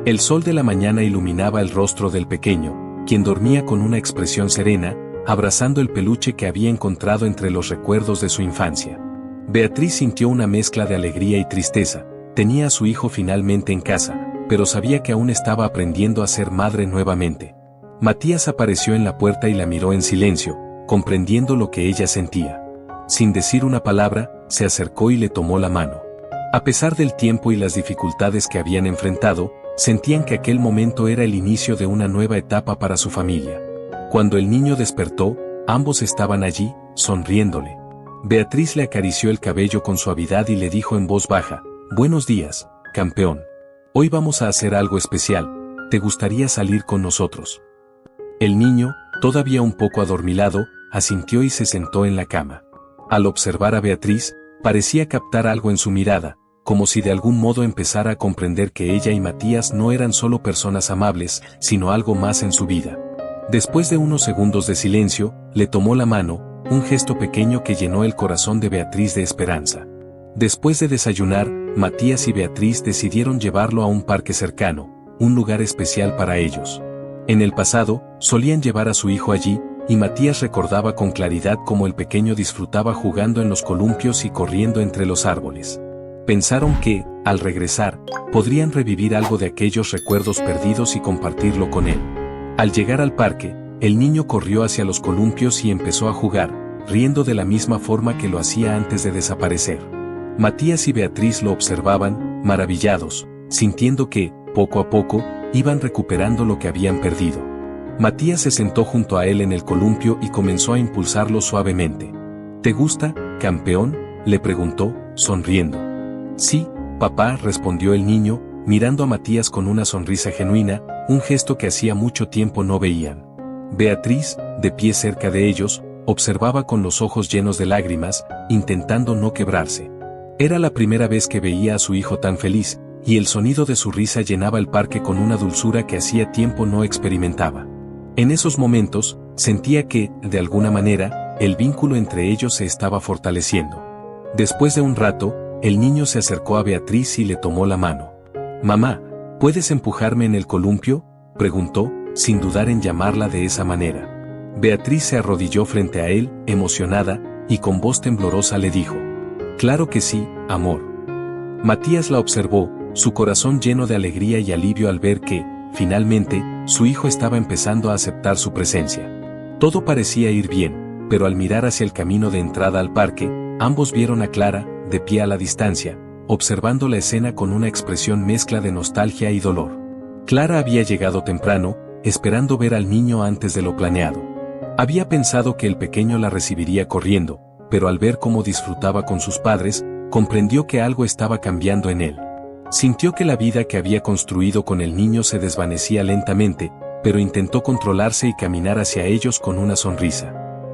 El sol de la mañana iluminaba el rostro del pequeño, quien dormía con una expresión serena, abrazando el peluche que había encontrado entre los recuerdos de su infancia. Beatriz sintió una mezcla de alegría y tristeza. Tenía a su hijo finalmente en casa, pero sabía que aún estaba aprendiendo a ser madre nuevamente. Matías apareció en la puerta y la miró en silencio, comprendiendo lo que ella sentía. Sin decir una palabra, se acercó y le tomó la mano. A pesar del tiempo y las dificultades que habían enfrentado, sentían que aquel momento era el inicio de una nueva etapa para su familia. Cuando el niño despertó, ambos estaban allí, sonriéndole. Beatriz le acarició el cabello con suavidad y le dijo en voz baja: «Buenos días, campeón. Hoy vamos a hacer algo especial, ¿te gustaría salir con nosotros?». El niño, todavía un poco adormilado, asintió y se sentó en la cama. Al observar a Beatriz, parecía captar algo en su mirada, como si de algún modo empezara a comprender que ella y Matías no eran solo personas amables, sino algo más en su vida. Después de unos segundos de silencio, le tomó la mano, un gesto pequeño que llenó el corazón de Beatriz de esperanza. Después de desayunar, Matías y Beatriz decidieron llevarlo a un parque cercano, un lugar especial para ellos. En el pasado, solían llevar a su hijo allí, y Matías recordaba con claridad cómo el pequeño disfrutaba jugando en los columpios y corriendo entre los árboles. Pensaron que, al regresar, podrían revivir algo de aquellos recuerdos perdidos y compartirlo con él. Al llegar al parque, el niño corrió hacia los columpios y empezó a jugar, riendo de la misma forma que lo hacía antes de desaparecer. Matías y Beatriz lo observaban, maravillados, sintiendo que, poco a poco, iban recuperando lo que habían perdido. Matías se sentó junto a él en el columpio y comenzó a impulsarlo suavemente. ¿Te gusta, campeón?, le preguntó, sonriendo. Sí, papá, respondió el niño, mirando a Matías con una sonrisa genuina, un gesto que hacía mucho tiempo no veían. Beatriz, de pie cerca de ellos, observaba con los ojos llenos de lágrimas, intentando no quebrarse. Era la primera vez que veía a su hijo tan feliz, y el sonido de su risa llenaba el parque con una dulzura que hacía tiempo no experimentaba. En esos momentos, sentía que, de alguna manera, el vínculo entre ellos se estaba fortaleciendo. Después de un rato, el niño se acercó a Beatriz y le tomó la mano. «Mamá, ¿puedes empujarme en el columpio?», preguntó, sin dudar en llamarla de esa manera. Beatriz se arrodilló frente a él, emocionada, y con voz temblorosa le dijo: «Claro que sí, amor». Matías la observó, su corazón lleno de alegría y alivio al ver que, finalmente, su hijo estaba empezando a aceptar su presencia. Todo parecía ir bien, pero al mirar hacia el camino de entrada al parque, ambos vieron a Clara, de pie a la distancia, observando la escena con una expresión mezcla de nostalgia y dolor. Clara había llegado temprano, esperando ver al niño antes de lo planeado. Había pensado que el pequeño la recibiría corriendo, pero al ver cómo disfrutaba con sus padres, comprendió que algo estaba cambiando en él. Sintió que la vida que había construido con el niño se desvanecía lentamente, pero intentó controlarse y caminar hacia ellos con una sonrisa.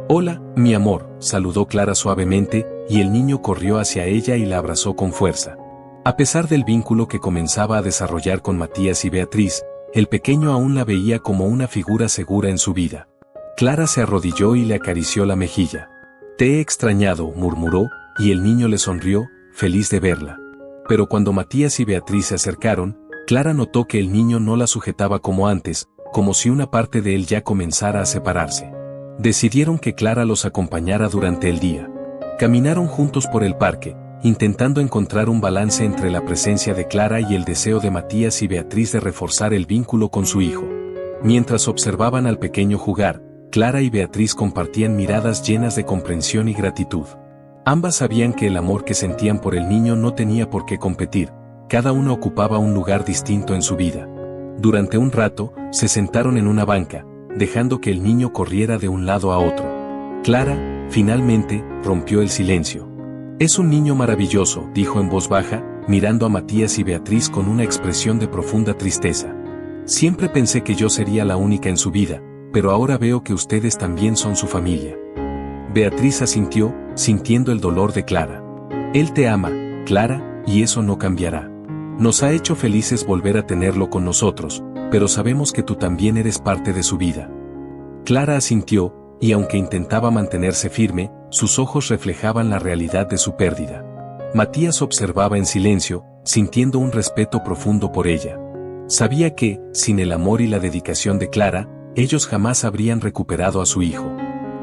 «Hola, mi amor», saludó Clara suavemente, y el niño corrió hacia ella y la abrazó con fuerza. A pesar del vínculo que comenzaba a desarrollar con Matías y Beatriz, el pequeño aún la veía como una figura segura en su vida. Clara se arrodilló y le acarició la mejilla. «Te he extrañado», murmuró, y el niño le sonrió, feliz de verla. Pero cuando Matías y Beatriz se acercaron, Clara notó que el niño no la sujetaba como antes, como si una parte de él ya comenzara a separarse. Decidieron que Clara los acompañara durante el día. Caminaron juntos por el parque, intentando encontrar un balance entre la presencia de Clara y el deseo de Matías y Beatriz de reforzar el vínculo con su hijo. Mientras observaban al pequeño jugar, Clara y Beatriz compartían miradas llenas de comprensión y gratitud. Ambas sabían que el amor que sentían por el niño no tenía por qué competir, cada una ocupaba un lugar distinto en su vida. Durante un rato, se sentaron en una banca, dejando que el niño corriera de un lado a otro. Clara, finalmente, rompió el silencio. «Es un niño maravilloso», dijo en voz baja, mirando a Matías y Beatriz con una expresión de profunda tristeza. «Siempre pensé que yo sería la única en su vida, pero ahora veo que ustedes también son su familia». Beatriz asintió, sintiendo el dolor de Clara. «Él te ama, Clara, y eso no cambiará. Nos ha hecho felices volver a tenerlo con nosotros, pero sabemos que tú también eres parte de su vida». Clara asintió, y aunque intentaba mantenerse firme, sus ojos reflejaban la realidad de su pérdida. Matías observaba en silencio, sintiendo un respeto profundo por ella. Sabía que, sin el amor y la dedicación de Clara, ellos jamás habrían recuperado a su hijo.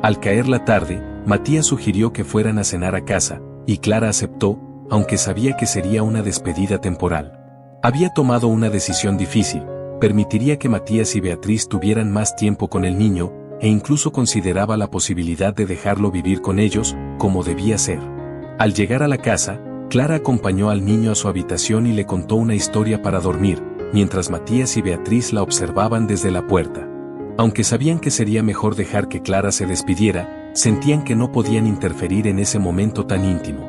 Al caer la tarde, Matías sugirió que fueran a cenar a casa, y Clara aceptó, aunque sabía que sería una despedida temporal. Había tomado una decisión difícil, permitiría que Matías y Beatriz tuvieran más tiempo con el niño, e incluso consideraba la posibilidad de dejarlo vivir con ellos, como debía ser. Al llegar a la casa, Clara acompañó al niño a su habitación y le contó una historia para dormir, mientras Matías y Beatriz la observaban desde la puerta. Aunque sabían que sería mejor dejar que Clara se despidiera, sentían que no podían interferir en ese momento tan íntimo.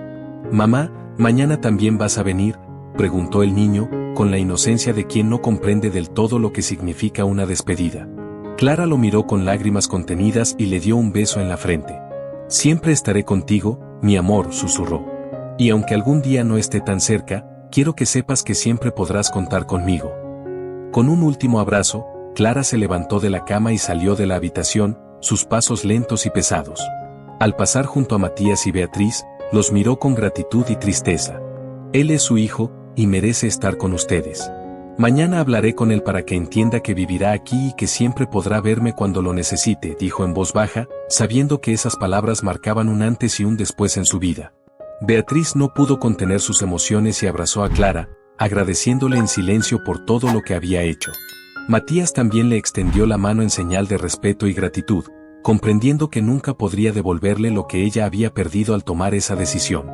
«Mamá, ¿mañana también vas a venir?», preguntó el niño, con la inocencia de quien no comprende del todo lo que significa una despedida. Clara lo miró con lágrimas contenidas y le dio un beso en la frente. «Siempre estaré contigo, mi amor», susurró. «Y aunque algún día no esté tan cerca, quiero que sepas que siempre podrás contar conmigo». Con un último abrazo, Clara se levantó de la cama y salió de la habitación, sus pasos lentos y pesados. Al pasar junto a Matías y Beatriz, los miró con gratitud y tristeza. Él es su hijo, y merece estar con ustedes. Mañana hablaré con él para que entienda que vivirá aquí y que siempre podrá verme cuando lo necesite, dijo en voz baja, sabiendo que esas palabras marcaban un antes y un después en su vida. Beatriz no pudo contener sus emociones y abrazó a Clara, agradeciéndole en silencio por todo lo que había hecho. Matías también le extendió la mano en señal de respeto y gratitud, comprendiendo que nunca podría devolverle lo que ella había perdido al tomar esa decisión.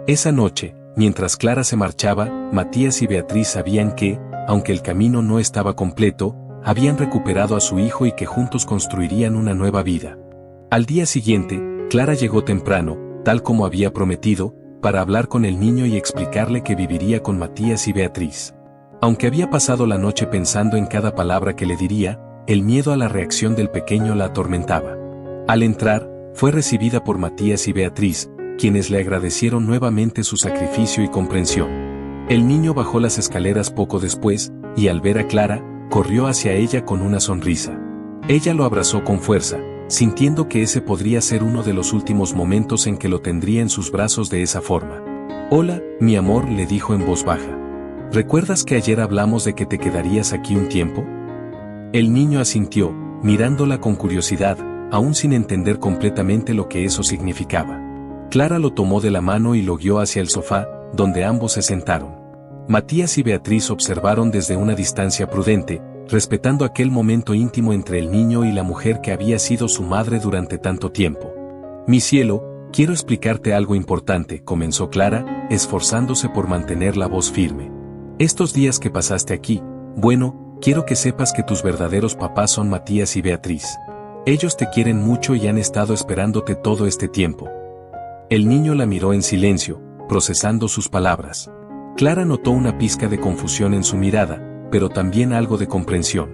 Esa noche, mientras Clara se marchaba, Matías y Beatriz sabían que, aunque el camino no estaba completo, habían recuperado a su hijo y que juntos construirían una nueva vida. Al día siguiente, Clara llegó temprano, tal como había prometido, para hablar con el niño y explicarle que viviría con Matías y Beatriz. Aunque había pasado la noche pensando en cada palabra que le diría, el miedo a la reacción del pequeño la atormentaba. Al entrar, fue recibida por Matías y Beatriz, quienes le agradecieron nuevamente su sacrificio y comprensión. El niño bajó las escaleras poco después, y al ver a Clara, corrió hacia ella con una sonrisa. Ella lo abrazó con fuerza, sintiendo que ese podría ser uno de los últimos momentos en que lo tendría en sus brazos de esa forma. «Hola, mi amor», le dijo en voz baja. «¿Recuerdas que ayer hablamos de que te quedarías aquí un tiempo?» El niño asintió, mirándola con curiosidad, aún sin entender completamente lo que eso significaba. Clara lo tomó de la mano y lo guió hacia el sofá, donde ambos se sentaron. Matías y Beatriz observaron desde una distancia prudente, respetando aquel momento íntimo entre el niño y la mujer que había sido su madre durante tanto tiempo. «Mi cielo, quiero explicarte algo importante», comenzó Clara, esforzándose por mantener la voz firme. «Estos días que pasaste aquí, bueno, quiero que sepas que tus verdaderos papás son Matías y Beatriz. Ellos te quieren mucho y han estado esperándote todo este tiempo». El niño la miró en silencio, procesando sus palabras. Clara notó una pizca de confusión en su mirada, pero también algo de comprensión.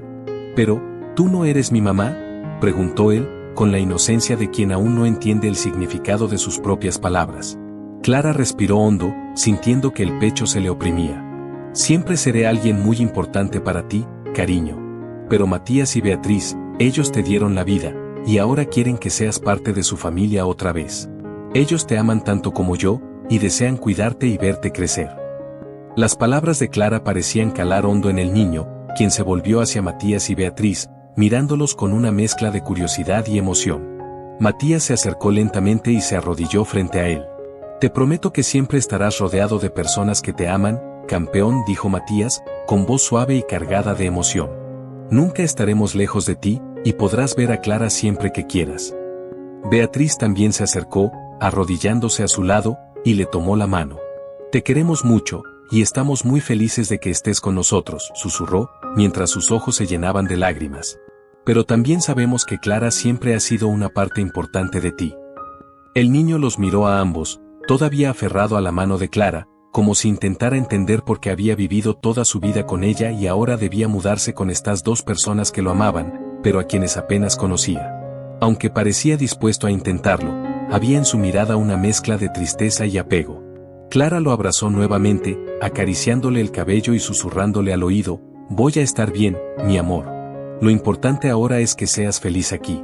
«¿Pero, tú no eres mi mamá?», preguntó él, con la inocencia de quien aún no entiende el significado de sus propias palabras. Clara respiró hondo, sintiendo que el pecho se le oprimía. «Siempre seré alguien muy importante para ti, cariño. Pero Matías y Beatriz, ellos te dieron la vida, y ahora quieren que seas parte de su familia otra vez. Ellos te aman tanto como yo, y desean cuidarte y verte crecer». Las palabras de Clara parecían calar hondo en el niño, quien se volvió hacia Matías y Beatriz, mirándolos con una mezcla de curiosidad y emoción. Matías se acercó lentamente y se arrodilló frente a él. «Te prometo que siempre estarás rodeado de personas que te aman, campeón», dijo Matías, con voz suave y cargada de emoción. «Nunca estaremos lejos de ti, y podrás ver a Clara siempre que quieras». Beatriz también se acercó, arrodillándose a su lado, y le tomó la mano. «Te queremos mucho, y estamos muy felices de que estés con nosotros», susurró, mientras sus ojos se llenaban de lágrimas. «Pero también sabemos que Clara siempre ha sido una parte importante de ti». El niño los miró a ambos, todavía aferrado a la mano de Clara, como si intentara entender por qué había vivido toda su vida con ella y ahora debía mudarse con estas dos personas que lo amaban, pero a quienes apenas conocía. Aunque parecía dispuesto a intentarlo, había en su mirada una mezcla de tristeza y apego. Clara lo abrazó nuevamente, acariciándole el cabello y susurrándole al oído: «Voy a estar bien, mi amor. Lo importante ahora es que seas feliz aquí».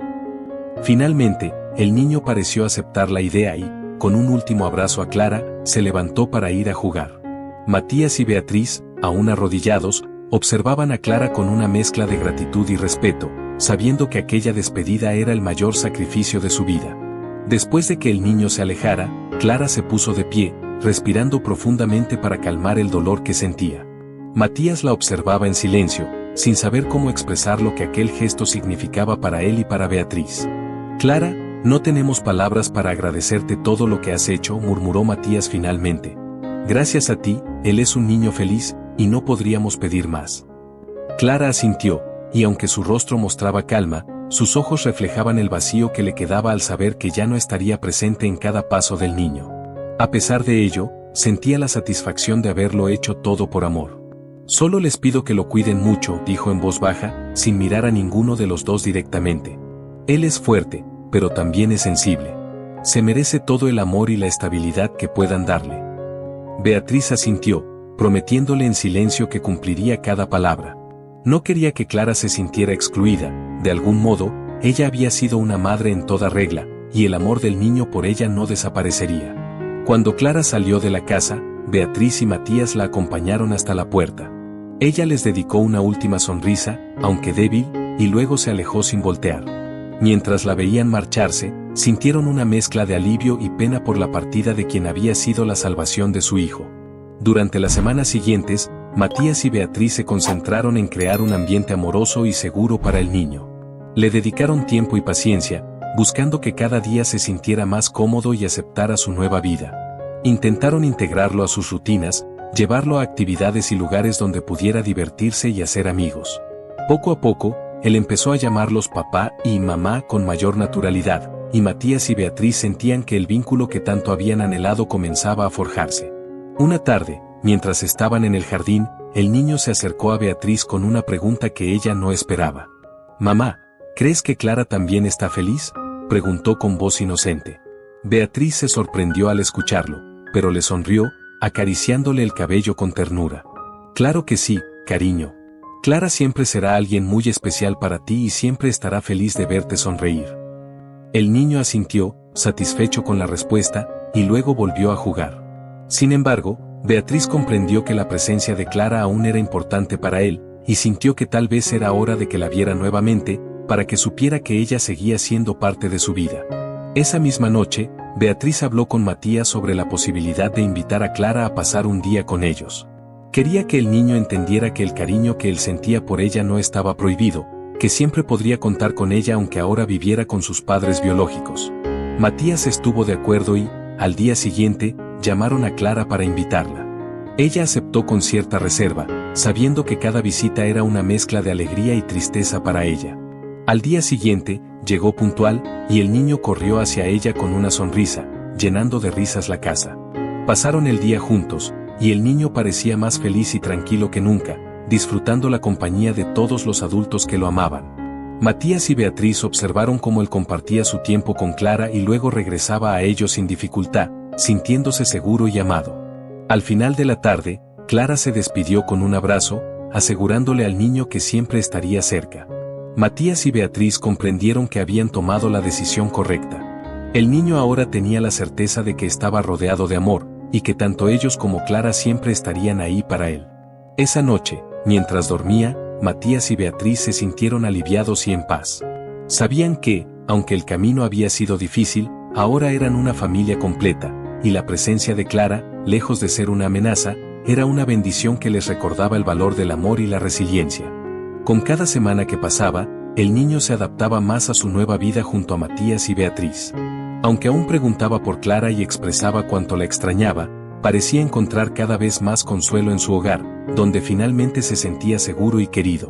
Finalmente, el niño pareció aceptar la idea y, con un último abrazo a Clara, se levantó para ir a jugar. Matías y Beatriz, aún arrodillados, observaban a Clara con una mezcla de gratitud y respeto, sabiendo que aquella despedida era el mayor sacrificio de su vida. Después de que el niño se alejara, Clara se puso de pie, respirando profundamente para calmar el dolor que sentía. Matías la observaba en silencio, sin saber cómo expresar lo que aquel gesto significaba para él y para Beatriz. «Clara, no tenemos palabras para agradecerte todo lo que has hecho», murmuró Matías finalmente. «Gracias a ti, él es un niño feliz, y no podríamos pedir más». Clara asintió, y aunque su rostro mostraba calma, sus ojos reflejaban el vacío que le quedaba al saber que ya no estaría presente en cada paso del niño. A pesar de ello, sentía la satisfacción de haberlo hecho todo por amor. «Solo les pido que lo cuiden mucho», dijo en voz baja, sin mirar a ninguno de los dos directamente. «Él es fuerte, pero también es sensible. Se merece todo el amor y la estabilidad que puedan darle». Beatriz asintió, prometiéndole en silencio que cumpliría cada palabra. No quería que Clara se sintiera excluida, de algún modo, ella había sido una madre en toda regla, y el amor del niño por ella no desaparecería. Cuando Clara salió de la casa, Beatriz y Matías la acompañaron hasta la puerta. Ella les dedicó una última sonrisa, aunque débil, y luego se alejó sin voltear. Mientras la veían marcharse, sintieron una mezcla de alivio y pena por la partida de quien había sido la salvación de su hijo. Durante las semanas siguientes, Matías y Beatriz se concentraron en crear un ambiente amoroso y seguro para el niño. Le dedicaron tiempo y paciencia, buscando que cada día se sintiera más cómodo y aceptara su nueva vida. Intentaron integrarlo a sus rutinas, llevarlo a actividades y lugares donde pudiera divertirse y hacer amigos. Poco a poco, él empezó a llamarlos papá y mamá con mayor naturalidad, y Matías y Beatriz sentían que el vínculo que tanto habían anhelado comenzaba a forjarse. Una tarde, mientras estaban en el jardín, el niño se acercó a Beatriz con una pregunta que ella no esperaba. «Mamá, ¿crees que Clara también está feliz?», preguntó con voz inocente. Beatriz se sorprendió al escucharlo, pero le sonrió, acariciándole el cabello con ternura. «Claro que sí, cariño. Clara siempre será alguien muy especial para ti y siempre estará feliz de verte sonreír». El niño asintió, satisfecho con la respuesta, y luego volvió a jugar. Sin embargo, Beatriz comprendió que la presencia de Clara aún era importante para él, y sintió que tal vez era hora de que la viera nuevamente, para que supiera que ella seguía siendo parte de su vida. Esa misma noche, Beatriz habló con Matías sobre la posibilidad de invitar a Clara a pasar un día con ellos. Quería que el niño entendiera que el cariño que él sentía por ella no estaba prohibido, que siempre podría contar con ella aunque ahora viviera con sus padres biológicos. Matías estuvo de acuerdo y, al día siguiente, llamaron a Clara para invitarla. Ella aceptó con cierta reserva, sabiendo que cada visita era una mezcla de alegría y tristeza para ella. Al día siguiente, llegó puntual, y el niño corrió hacia ella con una sonrisa, llenando de risas la casa. Pasaron el día juntos, y el niño parecía más feliz y tranquilo que nunca, disfrutando la compañía de todos los adultos que lo amaban. Matías y Beatriz observaron cómo él compartía su tiempo con Clara y luego regresaba a ellos sin dificultad, sintiéndose seguro y amado. Al final de la tarde, Clara se despidió con un abrazo, asegurándole al niño que siempre estaría cerca. Matías y Beatriz comprendieron que habían tomado la decisión correcta. El niño ahora tenía la certeza de que estaba rodeado de amor, y que tanto ellos como Clara siempre estarían ahí para él. Esa noche, mientras dormía, Matías y Beatriz se sintieron aliviados y en paz. Sabían que, aunque el camino había sido difícil, ahora eran una familia completa, y la presencia de Clara, lejos de ser una amenaza, era una bendición que les recordaba el valor del amor y la resiliencia. Con cada semana que pasaba, el niño se adaptaba más a su nueva vida junto a Matías y Beatriz. Aunque aún preguntaba por Clara y expresaba cuánto la extrañaba, parecía encontrar cada vez más consuelo en su hogar, donde finalmente se sentía seguro y querido.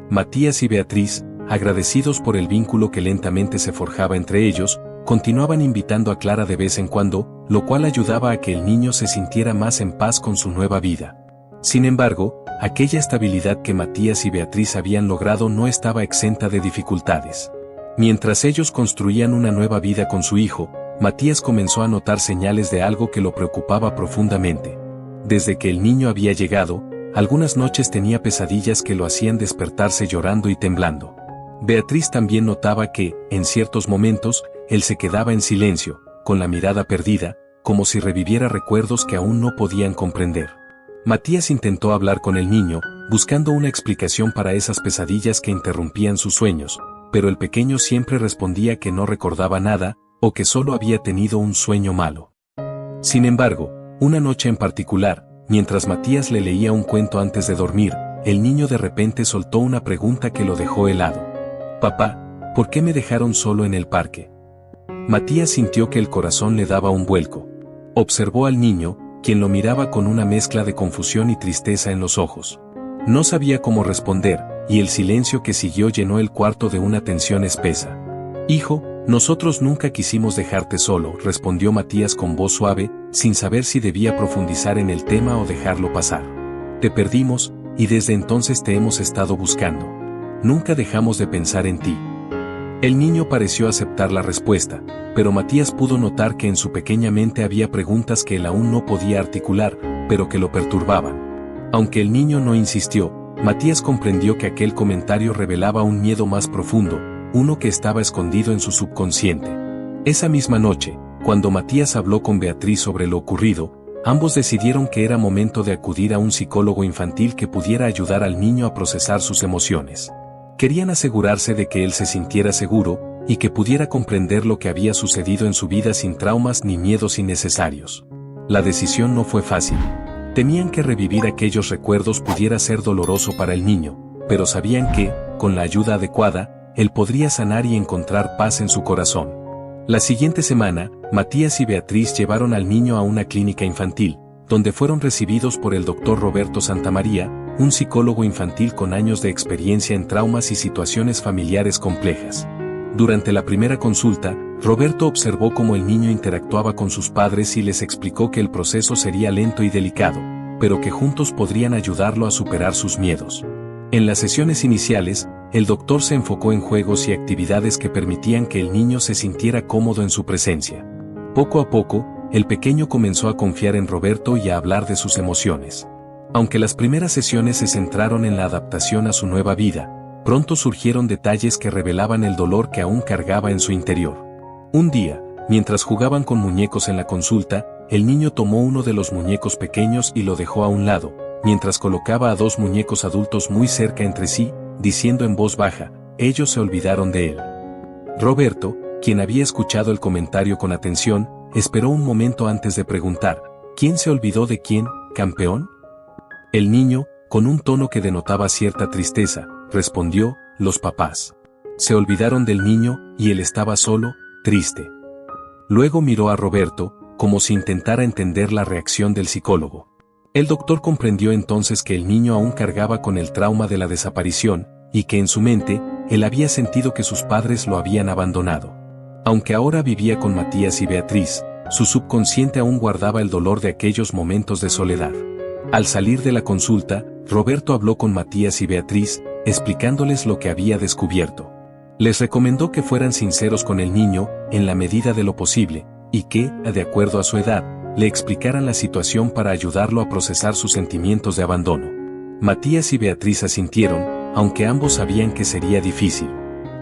Matías y Beatriz, agradecidos por el vínculo que lentamente se forjaba entre ellos, continuaban invitando a Clara de vez en cuando, lo cual ayudaba a que el niño se sintiera más en paz con su nueva vida. Sin embargo, aquella estabilidad que Matías y Beatriz habían logrado no estaba exenta de dificultades. Mientras ellos construían una nueva vida con su hijo, Matías comenzó a notar señales de algo que lo preocupaba profundamente. Desde que el niño había llegado, algunas noches tenía pesadillas que lo hacían despertarse llorando y temblando. Beatriz también notaba que, en ciertos momentos, él se quedaba en silencio, con la mirada perdida, como si reviviera recuerdos que aún no podían comprender. Matías intentó hablar con el niño, buscando una explicación para esas pesadillas que interrumpían sus sueños, pero el pequeño siempre respondía que no recordaba nada, o que solo había tenido un sueño malo. Sin embargo, una noche en particular, mientras Matías le leía un cuento antes de dormir, el niño de repente soltó una pregunta que lo dejó helado. «Papá, ¿por qué me dejaron solo en el parque?». Matías sintió que el corazón le daba un vuelco. Observó al niño, quien lo miraba con una mezcla de confusión y tristeza en los ojos. No sabía cómo responder, y el silencio que siguió llenó el cuarto de una tensión espesa. «Hijo, nosotros nunca quisimos dejarte solo», respondió Matías con voz suave, sin saber si debía profundizar en el tema o dejarlo pasar. «Te perdimos, y desde entonces te hemos estado buscando. Nunca dejamos de pensar en ti». El niño pareció aceptar la respuesta, pero Matías pudo notar que en su pequeña mente había preguntas que él aún no podía articular, pero que lo perturbaban. Aunque el niño no insistió, Matías comprendió que aquel comentario revelaba un miedo más profundo, uno que estaba escondido en su subconsciente. Esa misma noche, Cuando Matías habló con Beatriz sobre lo ocurrido, ambos decidieron que era momento de acudir a un psicólogo infantil que pudiera ayudar al niño a procesar sus emociones. Querían asegurarse de que él se sintiera seguro y que pudiera comprender lo que había sucedido en su vida sin traumas ni miedos innecesarios. La decisión no fue fácil. Temían que revivir aquellos recuerdos pudiera ser doloroso para el niño, pero sabían que, con la ayuda adecuada, él podría sanar y encontrar paz en su corazón. La siguiente semana, Matías y Beatriz llevaron al niño a una clínica infantil, donde fueron recibidos por el Dr. Roberto Santamaría, un psicólogo infantil con años de experiencia en traumas y situaciones familiares complejas. Durante la primera consulta, Roberto observó cómo el niño interactuaba con sus padres y les explicó que el proceso sería lento y delicado, pero que juntos podrían ayudarlo a superar sus miedos. En las sesiones iniciales, el doctor se enfocó en juegos y actividades que permitían que el niño se sintiera cómodo en su presencia. Poco a poco, el pequeño comenzó a confiar en Roberto y a hablar de sus emociones. Aunque las primeras sesiones se centraron en la adaptación a su nueva vida, pronto surgieron detalles que revelaban el dolor que aún cargaba en su interior. Un día, mientras jugaban con muñecos en la consulta, el niño tomó uno de los muñecos pequeños y lo dejó a un lado, mientras colocaba a dos muñecos adultos muy cerca entre sí, diciendo en voz baja, ellos se olvidaron de él. Roberto, quien había escuchado el comentario con atención, esperó un momento antes de preguntar, ¿quién se olvidó de quién, campeón? El niño, con un tono que denotaba cierta tristeza, respondió, los papás. Se olvidaron del niño, y él estaba solo, triste. Luego miró a Roberto, como si intentara entender la reacción del psicólogo. El doctor comprendió entonces que el niño aún cargaba con el trauma de la desaparición, y que en su mente, él había sentido que sus padres lo habían abandonado. Aunque ahora vivía con Matías y Beatriz, su subconsciente aún guardaba el dolor de aquellos momentos de soledad. Al salir de la consulta, Roberto habló con Matías y Beatriz, explicándoles lo que había descubierto. Les recomendó que fueran sinceros con el niño, en la medida de lo posible, y que, de acuerdo a su edad, le explicaran la situación para ayudarlo a procesar sus sentimientos de abandono. Matías y Beatriz asintieron, aunque ambos sabían que sería difícil.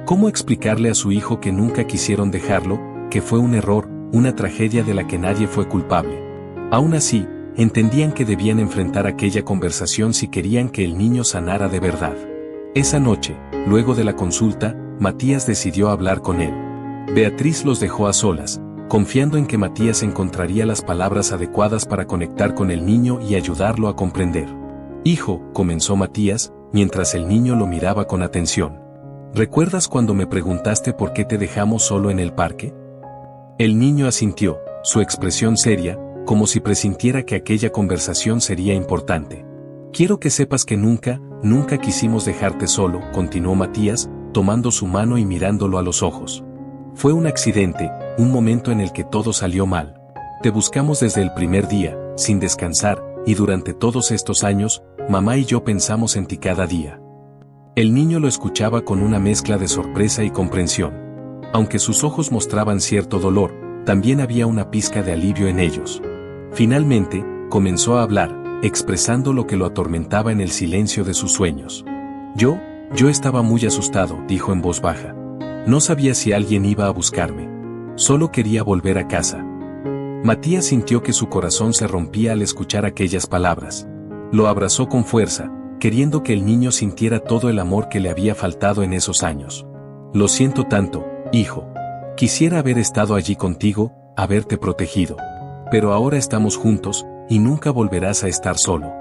¿Cómo explicarle a su hijo que nunca quisieron dejarlo, que fue un error, una tragedia de la que nadie fue culpable? Aún así, entendían que debían enfrentar aquella conversación si querían que el niño sanara de verdad. Esa noche, luego de la consulta, Matías decidió hablar con él. Beatriz los dejó a solas, confiando en que Matías encontraría las palabras adecuadas para conectar con el niño y ayudarlo a comprender. Hijo, comenzó Matías, mientras el niño lo miraba con atención. ¿Recuerdas cuando me preguntaste por qué te dejamos solo en el parque? El niño asintió, su expresión seria, como si presintiera que aquella conversación sería importante. Quiero que sepas que nunca quisimos dejarte solo, continuó Matías, tomando su mano y mirándolo a los ojos. Fue un accidente, un momento en el que todo salió mal. Te buscamos desde el primer día, sin descansar, y durante todos estos años, mamá y yo pensamos en ti cada día. El niño lo escuchaba con una mezcla de sorpresa y comprensión. Aunque sus ojos mostraban cierto dolor, también había una pizca de alivio en ellos. Finalmente, comenzó a hablar, expresando lo que lo atormentaba en el silencio de sus sueños. Yo estaba muy asustado, dijo en voz baja. No sabía si alguien iba a buscarme. Solo quería volver a casa. Matías sintió que su corazón se rompía al escuchar aquellas palabras. Lo abrazó con fuerza, queriendo que el niño sintiera todo el amor que le había faltado en esos años. Lo siento tanto, hijo. Quisiera haber estado allí contigo, haberte protegido. Pero ahora estamos juntos, y nunca volverás a estar solo.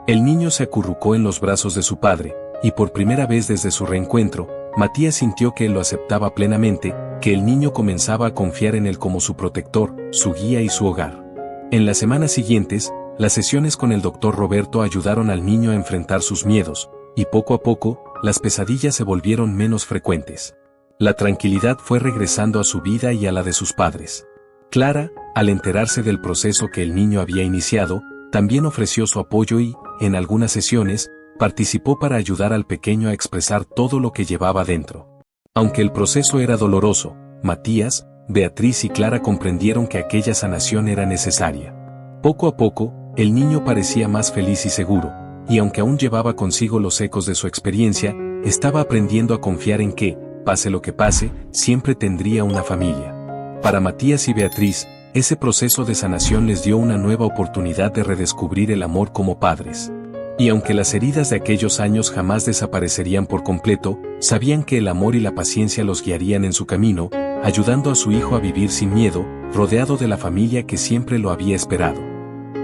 El niño se acurrucó en los brazos de su padre, y por primera vez desde su reencuentro, Matías sintió que él lo aceptaba plenamente, que el niño comenzaba a confiar en él como su protector, su guía y su hogar. En las semanas siguientes, las sesiones con el doctor Roberto ayudaron al niño a enfrentar sus miedos, y poco a poco, las pesadillas se volvieron menos frecuentes. La tranquilidad fue regresando a su vida y a la de sus padres. Clara, al enterarse del proceso que el niño había iniciado, también ofreció su apoyo y, en algunas sesiones, participó para ayudar al pequeño a expresar todo lo que llevaba dentro. Aunque el proceso era doloroso, Matías, Beatriz y Clara comprendieron que aquella sanación era necesaria. Poco a poco, el niño parecía más feliz y seguro, y aunque aún llevaba consigo los ecos de su experiencia, estaba aprendiendo a confiar en que, pase lo que pase, siempre tendría una familia. Para Matías y Beatriz, ese proceso de sanación les dio una nueva oportunidad de redescubrir el amor como padres. Y aunque las heridas de aquellos años jamás desaparecerían por completo, sabían que el amor y la paciencia los guiarían en su camino, ayudando a su hijo a vivir sin miedo, rodeado de la familia que siempre lo había esperado.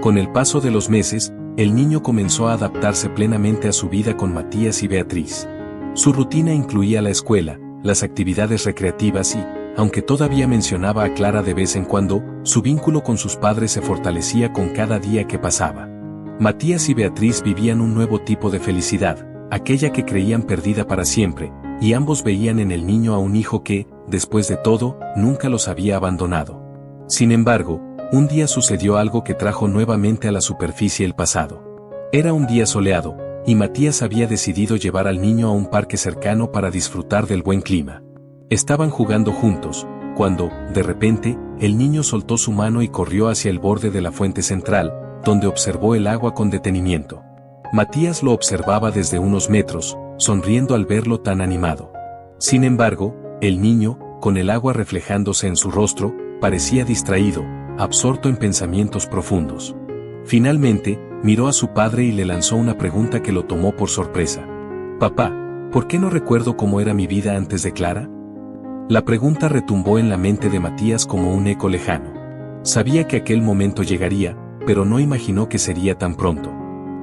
Con el paso de los meses, el niño comenzó a adaptarse plenamente a su vida con Matías y Beatriz. Su rutina incluía la escuela, las actividades recreativas y, aunque todavía mencionaba a Clara de vez en cuando, su vínculo con sus padres se fortalecía con cada día que pasaba. Matías y Beatriz vivían un nuevo tipo de felicidad, aquella que creían perdida para siempre, y ambos veían en el niño a un hijo que, después de todo, nunca los había abandonado. Sin embargo, un día sucedió algo que trajo nuevamente a la superficie el pasado. Era un día soleado, y Matías había decidido llevar al niño a un parque cercano para disfrutar del buen clima. Estaban jugando juntos, cuando, de repente, el niño soltó su mano y corrió hacia el borde de la fuente central, donde observó el agua con detenimiento. Matías lo observaba desde unos metros, sonriendo al verlo tan animado. Sin embargo, el niño, con el agua reflejándose en su rostro, parecía distraído, absorto en pensamientos profundos. Finalmente, miró a su padre y le lanzó una pregunta que lo tomó por sorpresa. «Papá, ¿por qué no recuerdo cómo era mi vida antes de Clara?» La pregunta retumbó en la mente de Matías como un eco lejano. Sabía que aquel momento llegaría, pero no imaginó que sería tan pronto.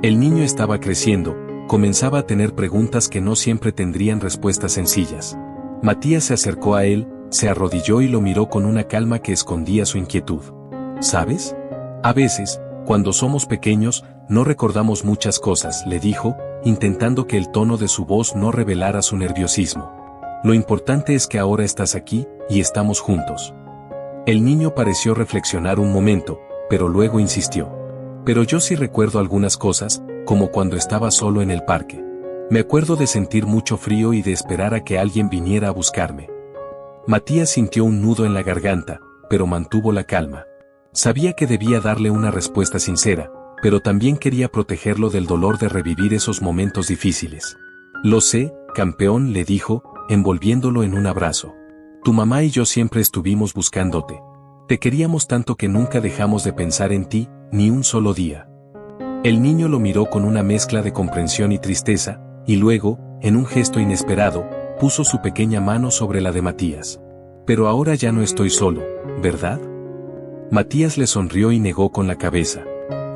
El niño estaba creciendo, comenzaba a tener preguntas que no siempre tendrían respuestas sencillas. Matías se acercó a él, se arrodilló y lo miró con una calma que escondía su inquietud. «¿Sabes? A veces, cuando somos pequeños, no recordamos muchas cosas», le dijo, intentando que el tono de su voz no revelara su nerviosismo. «Lo importante es que ahora estás aquí, y estamos juntos». El niño pareció reflexionar un momento, pero luego insistió. «Pero yo sí recuerdo algunas cosas, como cuando estaba solo en el parque. Me acuerdo de sentir mucho frío y de esperar a que alguien viniera a buscarme». Matías sintió un nudo en la garganta, pero mantuvo la calma. Sabía que debía darle una respuesta sincera, pero también quería protegerlo del dolor de revivir esos momentos difíciles. «Lo sé, campeón», le dijo, envolviéndolo en un abrazo. «Tu mamá y yo siempre estuvimos buscándote. Te queríamos tanto que nunca dejamos de pensar en ti, ni un solo día». El niño lo miró con una mezcla de comprensión y tristeza, y luego, en un gesto inesperado, puso su pequeña mano sobre la de Matías. «Pero ahora ya no estoy solo, ¿verdad?». Matías le sonrió y negó con la cabeza.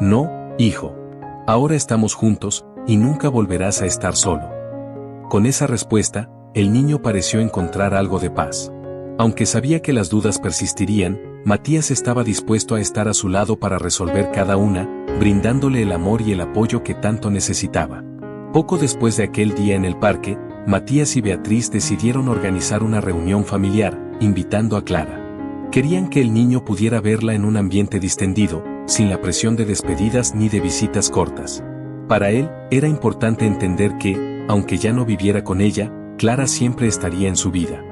«No, hijo. Ahora estamos juntos, y nunca volverás a estar solo». Con esa respuesta, el niño pareció encontrar algo de paz. Aunque sabía que las dudas persistirían, Matías estaba dispuesto a estar a su lado para resolver cada una, brindándole el amor y el apoyo que tanto necesitaba. Poco después de aquel día en el parque, Matías y Beatriz decidieron organizar una reunión familiar, invitando a Clara. Querían que el niño pudiera verla en un ambiente distendido, sin la presión de despedidas ni de visitas cortas. Para él, era importante entender que, aunque ya no viviera con ella, Clara siempre estaría en su vida.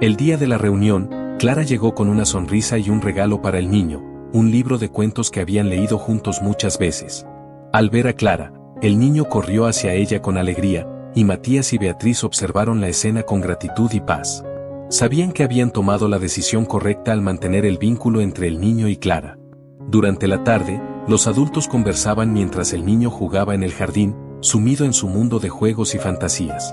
El día de la reunión, Clara llegó con una sonrisa y un regalo para el niño, un libro de cuentos que habían leído juntos muchas veces. Al ver a Clara, el niño corrió hacia ella con alegría, y Matías y Beatriz observaron la escena con gratitud y paz. Sabían que habían tomado la decisión correcta al mantener el vínculo entre el niño y Clara. Durante la tarde, los adultos conversaban mientras el niño jugaba en el jardín, sumido en su mundo de juegos y fantasías.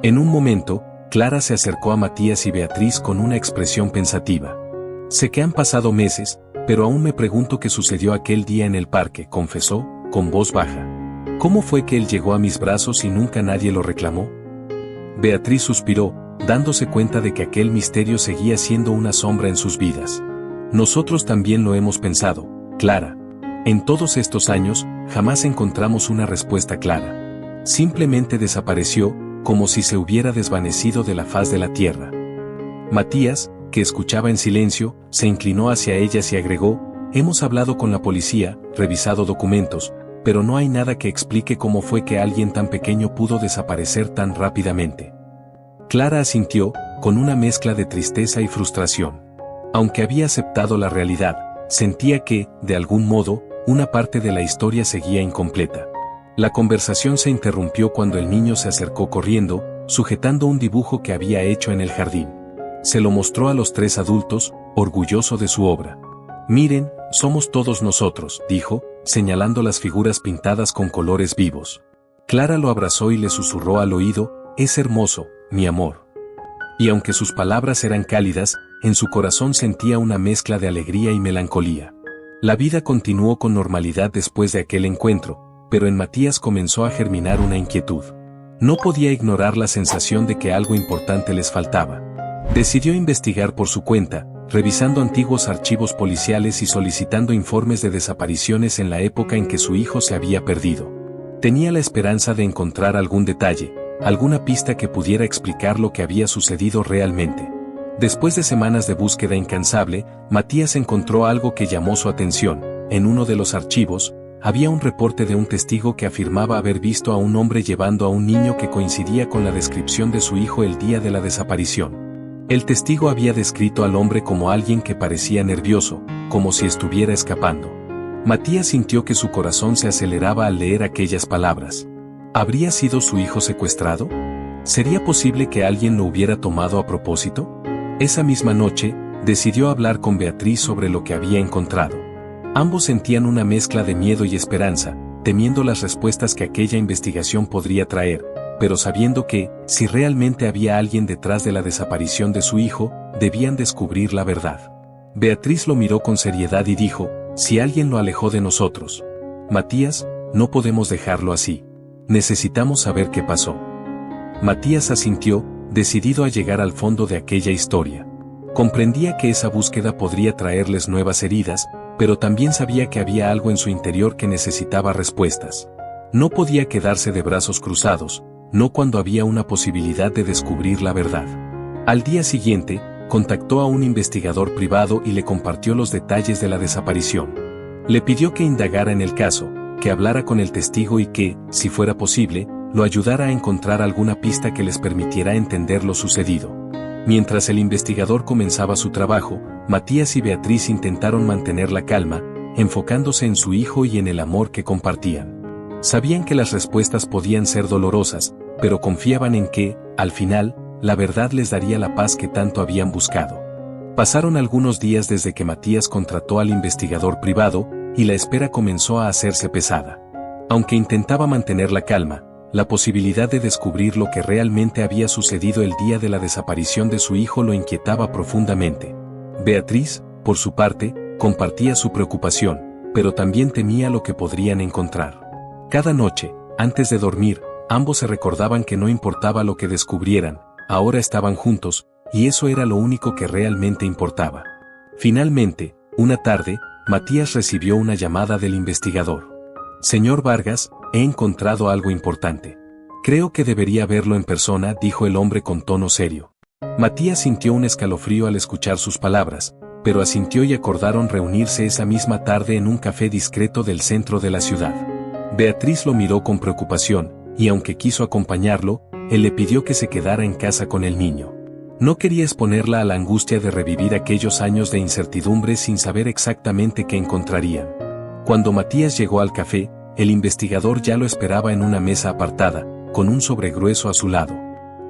En un momento, Clara se acercó a Matías y Beatriz con una expresión pensativa. «Sé que han pasado meses, pero aún me pregunto qué sucedió aquel día en el parque», confesó, con voz baja. «¿Cómo fue que él llegó a mis brazos y nunca nadie lo reclamó?». Beatriz suspiró, dándose cuenta de que aquel misterio seguía siendo una sombra en sus vidas. «Nosotros también lo hemos pensado, Clara. En todos estos años, jamás encontramos una respuesta clara. Simplemente desapareció, como si se hubiera desvanecido de la faz de la tierra». Matías, que escuchaba en silencio, se inclinó hacia ellas y agregó: «Hemos hablado con la policía, revisado documentos, pero no hay nada que explique cómo fue que alguien tan pequeño pudo desaparecer tan rápidamente». Clara asintió, con una mezcla de tristeza y frustración. Aunque había aceptado la realidad, sentía que, de algún modo, una parte de la historia seguía incompleta. La conversación se interrumpió cuando el niño se acercó corriendo, sujetando un dibujo que había hecho en el jardín. Se lo mostró a los tres adultos, orgulloso de su obra. Miren, somos todos nosotros, dijo, señalando las figuras pintadas con colores vivos. Clara lo abrazó y le susurró al oído, es hermoso, mi amor. Y aunque sus palabras eran cálidas, en su corazón sentía una mezcla de alegría y melancolía. La vida continuó con normalidad después de aquel encuentro, pero en Matías comenzó a germinar una inquietud. No podía ignorar la sensación de que algo importante les faltaba. Decidió investigar por su cuenta, revisando antiguos archivos policiales y solicitando informes de desapariciones en la época en que su hijo se había perdido. Tenía la esperanza de encontrar algún detalle, alguna pista que pudiera explicar lo que había sucedido realmente. Después de semanas de búsqueda incansable, Matías encontró algo que llamó su atención. En uno de los archivos, había un reporte de un testigo que afirmaba haber visto a un hombre llevando a un niño que coincidía con la descripción de su hijo el día de la desaparición. El testigo había descrito al hombre como alguien que parecía nervioso, como si estuviera escapando. Matías sintió que su corazón se aceleraba al leer aquellas palabras. ¿Habría sido su hijo secuestrado? ¿Sería posible que alguien lo hubiera tomado a propósito? Esa misma noche, decidió hablar con Beatriz sobre lo que había encontrado. Ambos sentían una mezcla de miedo y esperanza, temiendo las respuestas que aquella investigación podría traer, pero sabiendo que, si realmente había alguien detrás de la desaparición de su hijo, debían descubrir la verdad. Beatriz lo miró con seriedad y dijo, si alguien lo alejó de nosotros. Matías, no podemos dejarlo así. Necesitamos saber qué pasó. Matías asintió, decidido a llegar al fondo de aquella historia. Comprendía que esa búsqueda podría traerles nuevas heridas, pero también sabía que había algo en su interior que necesitaba respuestas. No podía quedarse de brazos cruzados, no cuando había una posibilidad de descubrir la verdad. Al día siguiente, contactó a un investigador privado y le compartió los detalles de la desaparición. Le pidió que indagara en el caso, que hablara con el testigo y que, si fuera posible, lo ayudara a encontrar alguna pista que les permitiera entender lo sucedido. Mientras el investigador comenzaba su trabajo, Matías y Beatriz intentaron mantener la calma, enfocándose en su hijo y en el amor que compartían. Sabían que las respuestas podían ser dolorosas, pero confiaban en que, al final, la verdad les daría la paz que tanto habían buscado. Pasaron algunos días desde que Matías contrató al investigador privado, y la espera comenzó a hacerse pesada. Aunque intentaba mantener la calma, la posibilidad de descubrir lo que realmente había sucedido el día de la desaparición de su hijo lo inquietaba profundamente. Beatriz, por su parte, compartía su preocupación, pero también temía lo que podrían encontrar. Cada noche, antes de dormir, ambos se recordaban que no importaba lo que descubrieran, ahora estaban juntos, y eso era lo único que realmente importaba. Finalmente, una tarde, Matías recibió una llamada del investigador. Señor Vargas, he encontrado algo importante. Creo que debería verlo en persona, dijo el hombre con tono serio. Matías sintió un escalofrío al escuchar sus palabras, pero asintió y acordaron reunirse esa misma tarde en un café discreto del centro de la ciudad. Beatriz lo miró con preocupación, y aunque quiso acompañarlo, él le pidió que se quedara en casa con el niño. No quería exponerla a la angustia de revivir aquellos años de incertidumbre sin saber exactamente qué encontrarían. Cuando Matías llegó al café, el investigador ya lo esperaba en una mesa apartada, con un sobre grueso a su lado.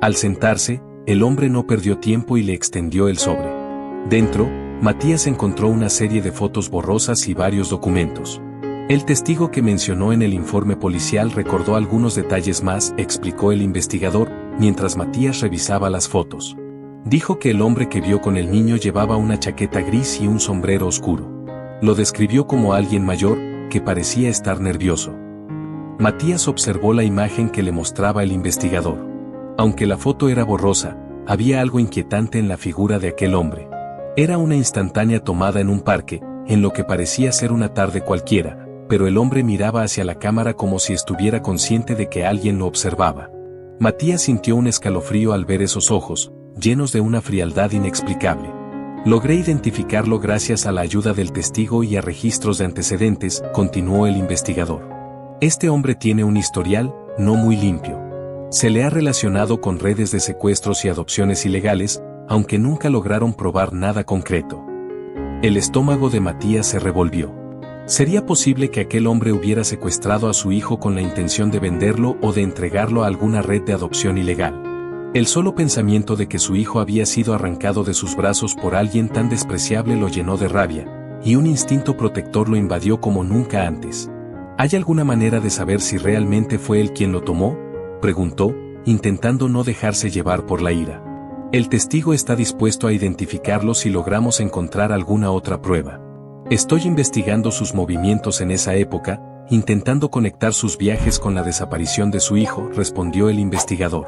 Al sentarse, el hombre no perdió tiempo y le extendió el sobre. Dentro, Matías encontró una serie de fotos borrosas y varios documentos. El testigo que mencionó en el informe policial recordó algunos detalles más, explicó el investigador, mientras Matías revisaba las fotos. Dijo que el hombre que vio con el niño llevaba una chaqueta gris y un sombrero oscuro. Lo describió como alguien mayor, que parecía estar nervioso. Matías observó la imagen que le mostraba el investigador. Aunque la foto era borrosa, había algo inquietante en la figura de aquel hombre. Era una instantánea tomada en un parque, en lo que parecía ser una tarde cualquiera, pero el hombre miraba hacia la cámara como si estuviera consciente de que alguien lo observaba. Matías sintió un escalofrío al ver esos ojos, llenos de una frialdad inexplicable. Logré identificarlo gracias a la ayuda del testigo y a registros de antecedentes, continuó el investigador. Este hombre tiene un historial, no muy limpio. Se le ha relacionado con redes de secuestros y adopciones ilegales, aunque nunca lograron probar nada concreto. El estómago de Matías se revolvió. ¿Sería posible que aquel hombre hubiera secuestrado a su hijo con la intención de venderlo o de entregarlo a alguna red de adopción ilegal? El solo pensamiento de que su hijo había sido arrancado de sus brazos por alguien tan despreciable lo llenó de rabia, y un instinto protector lo invadió como nunca antes. ¿Hay alguna manera de saber si realmente fue él quien lo tomó?, preguntó, intentando no dejarse llevar por la ira. El testigo está dispuesto a identificarlo si logramos encontrar alguna otra prueba. Estoy investigando sus movimientos en esa época, intentando conectar sus viajes con la desaparición de su hijo, respondió el investigador.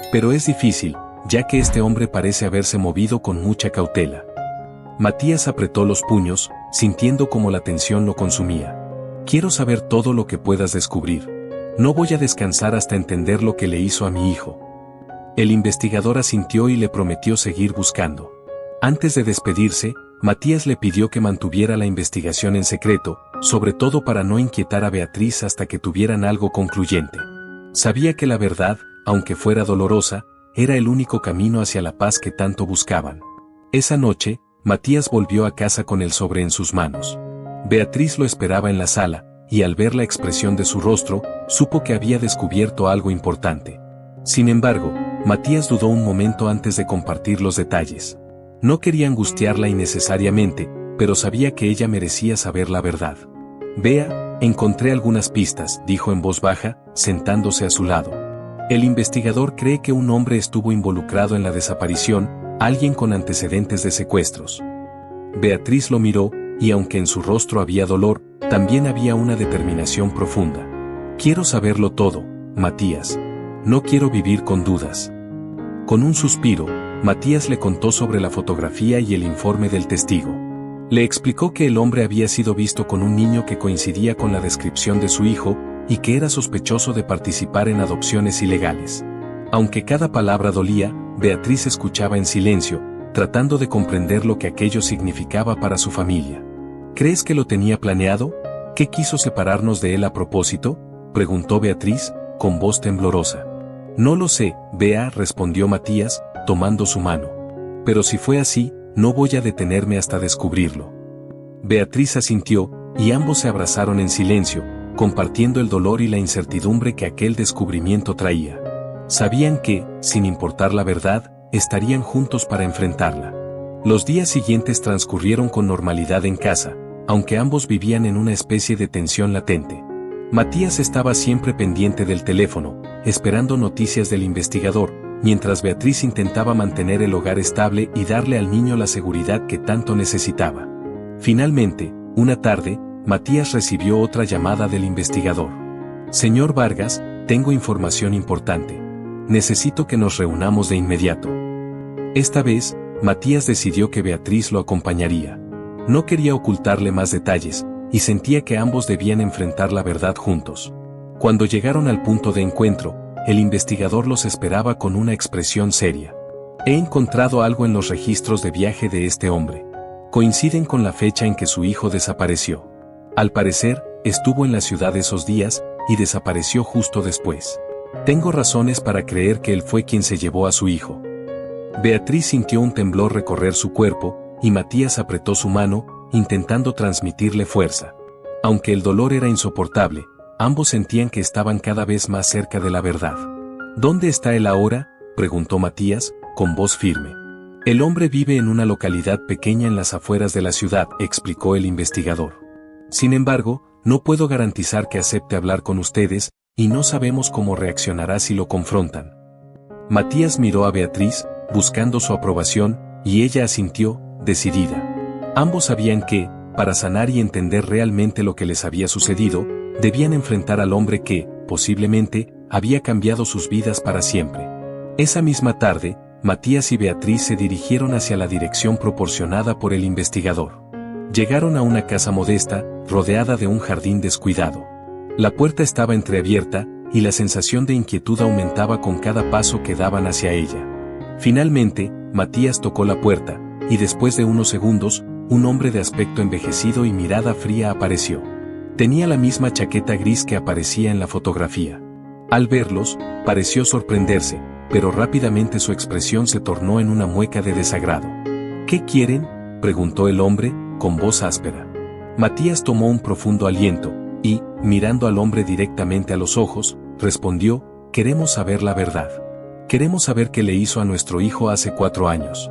Pero es difícil, ya que este hombre parece haberse movido con mucha cautela. Matías apretó los puños, sintiendo como la tensión lo consumía. Quiero saber todo lo que puedas descubrir. No voy a descansar hasta entender lo que le hizo a mi hijo. El investigador asintió y le prometió seguir buscando. Antes de despedirse, Matías le pidió que mantuviera la investigación en secreto, sobre todo para no inquietar a Beatriz hasta que tuvieran algo concluyente. Sabía que la verdad, aunque fuera dolorosa, era el único camino hacia la paz que tanto buscaban. Esa noche, Matías volvió a casa con el sobre en sus manos. Beatriz lo esperaba en la sala, y al ver la expresión de su rostro, supo que había descubierto algo importante. Sin embargo, Matías dudó un momento antes de compartir los detalles. No quería angustiarla innecesariamente, pero sabía que ella merecía saber la verdad. Bea, encontré algunas pistas, dijo en voz baja, sentándose a su lado. El investigador cree que un hombre estuvo involucrado en la desaparición, alguien con antecedentes de secuestros. Beatriz lo miró, y aunque en su rostro había dolor, también había una determinación profunda. Quiero saberlo todo, Matías. No quiero vivir con dudas. Con un suspiro, Matías le contó sobre la fotografía y el informe del testigo. Le explicó que el hombre había sido visto con un niño que coincidía con la descripción de su hijo, y que era sospechoso de participar en adopciones ilegales. Aunque cada palabra dolía, Beatriz escuchaba en silencio, tratando de comprender lo que aquello significaba para su familia. ¿Crees que lo tenía planeado? ¿Qué quiso separarnos de él a propósito?, preguntó Beatriz, con voz temblorosa. No lo sé, Bea, respondió Matías, tomando su mano. Pero si fue así, no voy a detenerme hasta descubrirlo. Beatriz asintió, y ambos se abrazaron en silencio, compartiendo el dolor y la incertidumbre que aquel descubrimiento traía. Sabían que, sin importar la verdad, estarían juntos para enfrentarla. Los días siguientes transcurrieron con normalidad en casa, aunque ambos vivían en una especie de tensión latente. Matías estaba siempre pendiente del teléfono, esperando noticias del investigador, mientras Beatriz intentaba mantener el hogar estable y darle al niño la seguridad que tanto necesitaba. Finalmente, una tarde, Matías recibió otra llamada del investigador. Señor Vargas, tengo información importante. Necesito que nos reunamos de inmediato. Esta vez, Matías decidió que Beatriz lo acompañaría. No quería ocultarle más detalles, y sentía que ambos debían enfrentar la verdad juntos. Cuando llegaron al punto de encuentro, el investigador los esperaba con una expresión seria. He encontrado algo en los registros de viaje de este hombre. Coinciden con la fecha en que su hijo desapareció. Al parecer, estuvo en la ciudad esos días, y desapareció justo después. Tengo razones para creer que él fue quien se llevó a su hijo. Beatriz sintió un temblor recorrer su cuerpo, y Matías apretó su mano, intentando transmitirle fuerza. Aunque el dolor era insoportable, ambos sentían que estaban cada vez más cerca de la verdad. ¿Dónde está él ahora?, preguntó Matías, con voz firme. El hombre vive en una localidad pequeña en las afueras de la ciudad, explicó el investigador. Sin embargo, no puedo garantizar que acepte hablar con ustedes, y no sabemos cómo reaccionará si lo confrontan. Matías miró a Beatriz, buscando su aprobación, y ella asintió, decidida. Ambos sabían que, para sanar y entender realmente lo que les había sucedido, debían enfrentar al hombre que, posiblemente, había cambiado sus vidas para siempre. Esa misma tarde, Matías y Beatriz se dirigieron hacia la dirección proporcionada por el investigador. Llegaron a una casa modesta, rodeada de un jardín descuidado. La puerta estaba entreabierta, y la sensación de inquietud aumentaba con cada paso que daban hacia ella. Finalmente, Matías tocó la puerta, y después de unos segundos, un hombre de aspecto envejecido y mirada fría apareció. Tenía la misma chaqueta gris que aparecía en la fotografía. Al verlos, pareció sorprenderse, pero rápidamente su expresión se tornó en una mueca de desagrado. ¿Qué quieren?, preguntó el hombre, con voz áspera. Matías tomó un profundo aliento, y, mirando al hombre directamente a los ojos, respondió, queremos saber la verdad. Queremos saber qué le hizo a nuestro hijo hace 4 años.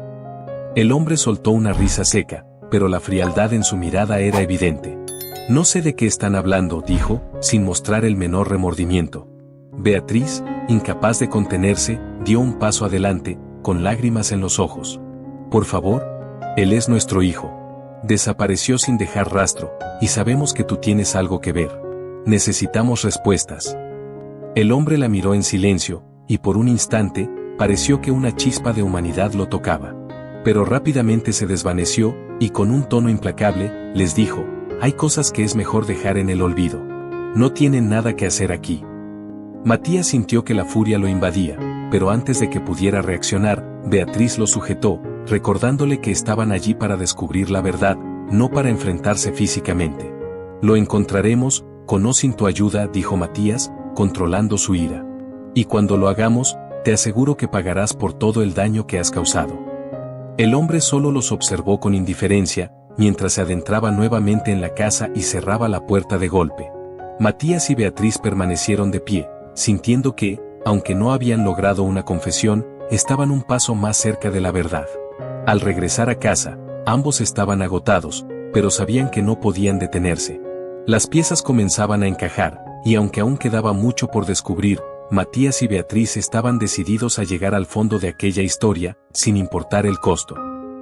El hombre soltó una risa seca, pero la frialdad en su mirada era evidente. No sé de qué están hablando, dijo, sin mostrar el menor remordimiento. Beatriz, incapaz de contenerse, dio un paso adelante, con lágrimas en los ojos. Por favor, él es nuestro hijo. Desapareció sin dejar rastro, y sabemos que tú tienes algo que ver. Necesitamos respuestas. El hombre la miró en silencio, y por un instante, pareció que una chispa de humanidad lo tocaba. Pero rápidamente se desvaneció, y con un tono implacable, les dijo, hay cosas que es mejor dejar en el olvido. No tienen nada que hacer aquí. Matías sintió que la furia lo invadía, pero antes de que pudiera reaccionar, Beatriz lo sujetó, recordándole que estaban allí para descubrir la verdad, no para enfrentarse físicamente. Lo encontraremos, con o sin tu ayuda, dijo Matías, controlando su ira. Y cuando lo hagamos, te aseguro que pagarás por todo el daño que has causado. El hombre solo los observó con indiferencia, mientras se adentraba nuevamente en la casa y cerraba la puerta de golpe. Matías y Beatriz permanecieron de pie, sintiendo que, aunque no habían logrado una confesión, estaban un paso más cerca de la verdad. Al regresar a casa, ambos estaban agotados, pero sabían que no podían detenerse. Las piezas comenzaban a encajar, y aunque aún quedaba mucho por descubrir, Matías y Beatriz estaban decididos a llegar al fondo de aquella historia, sin importar el costo.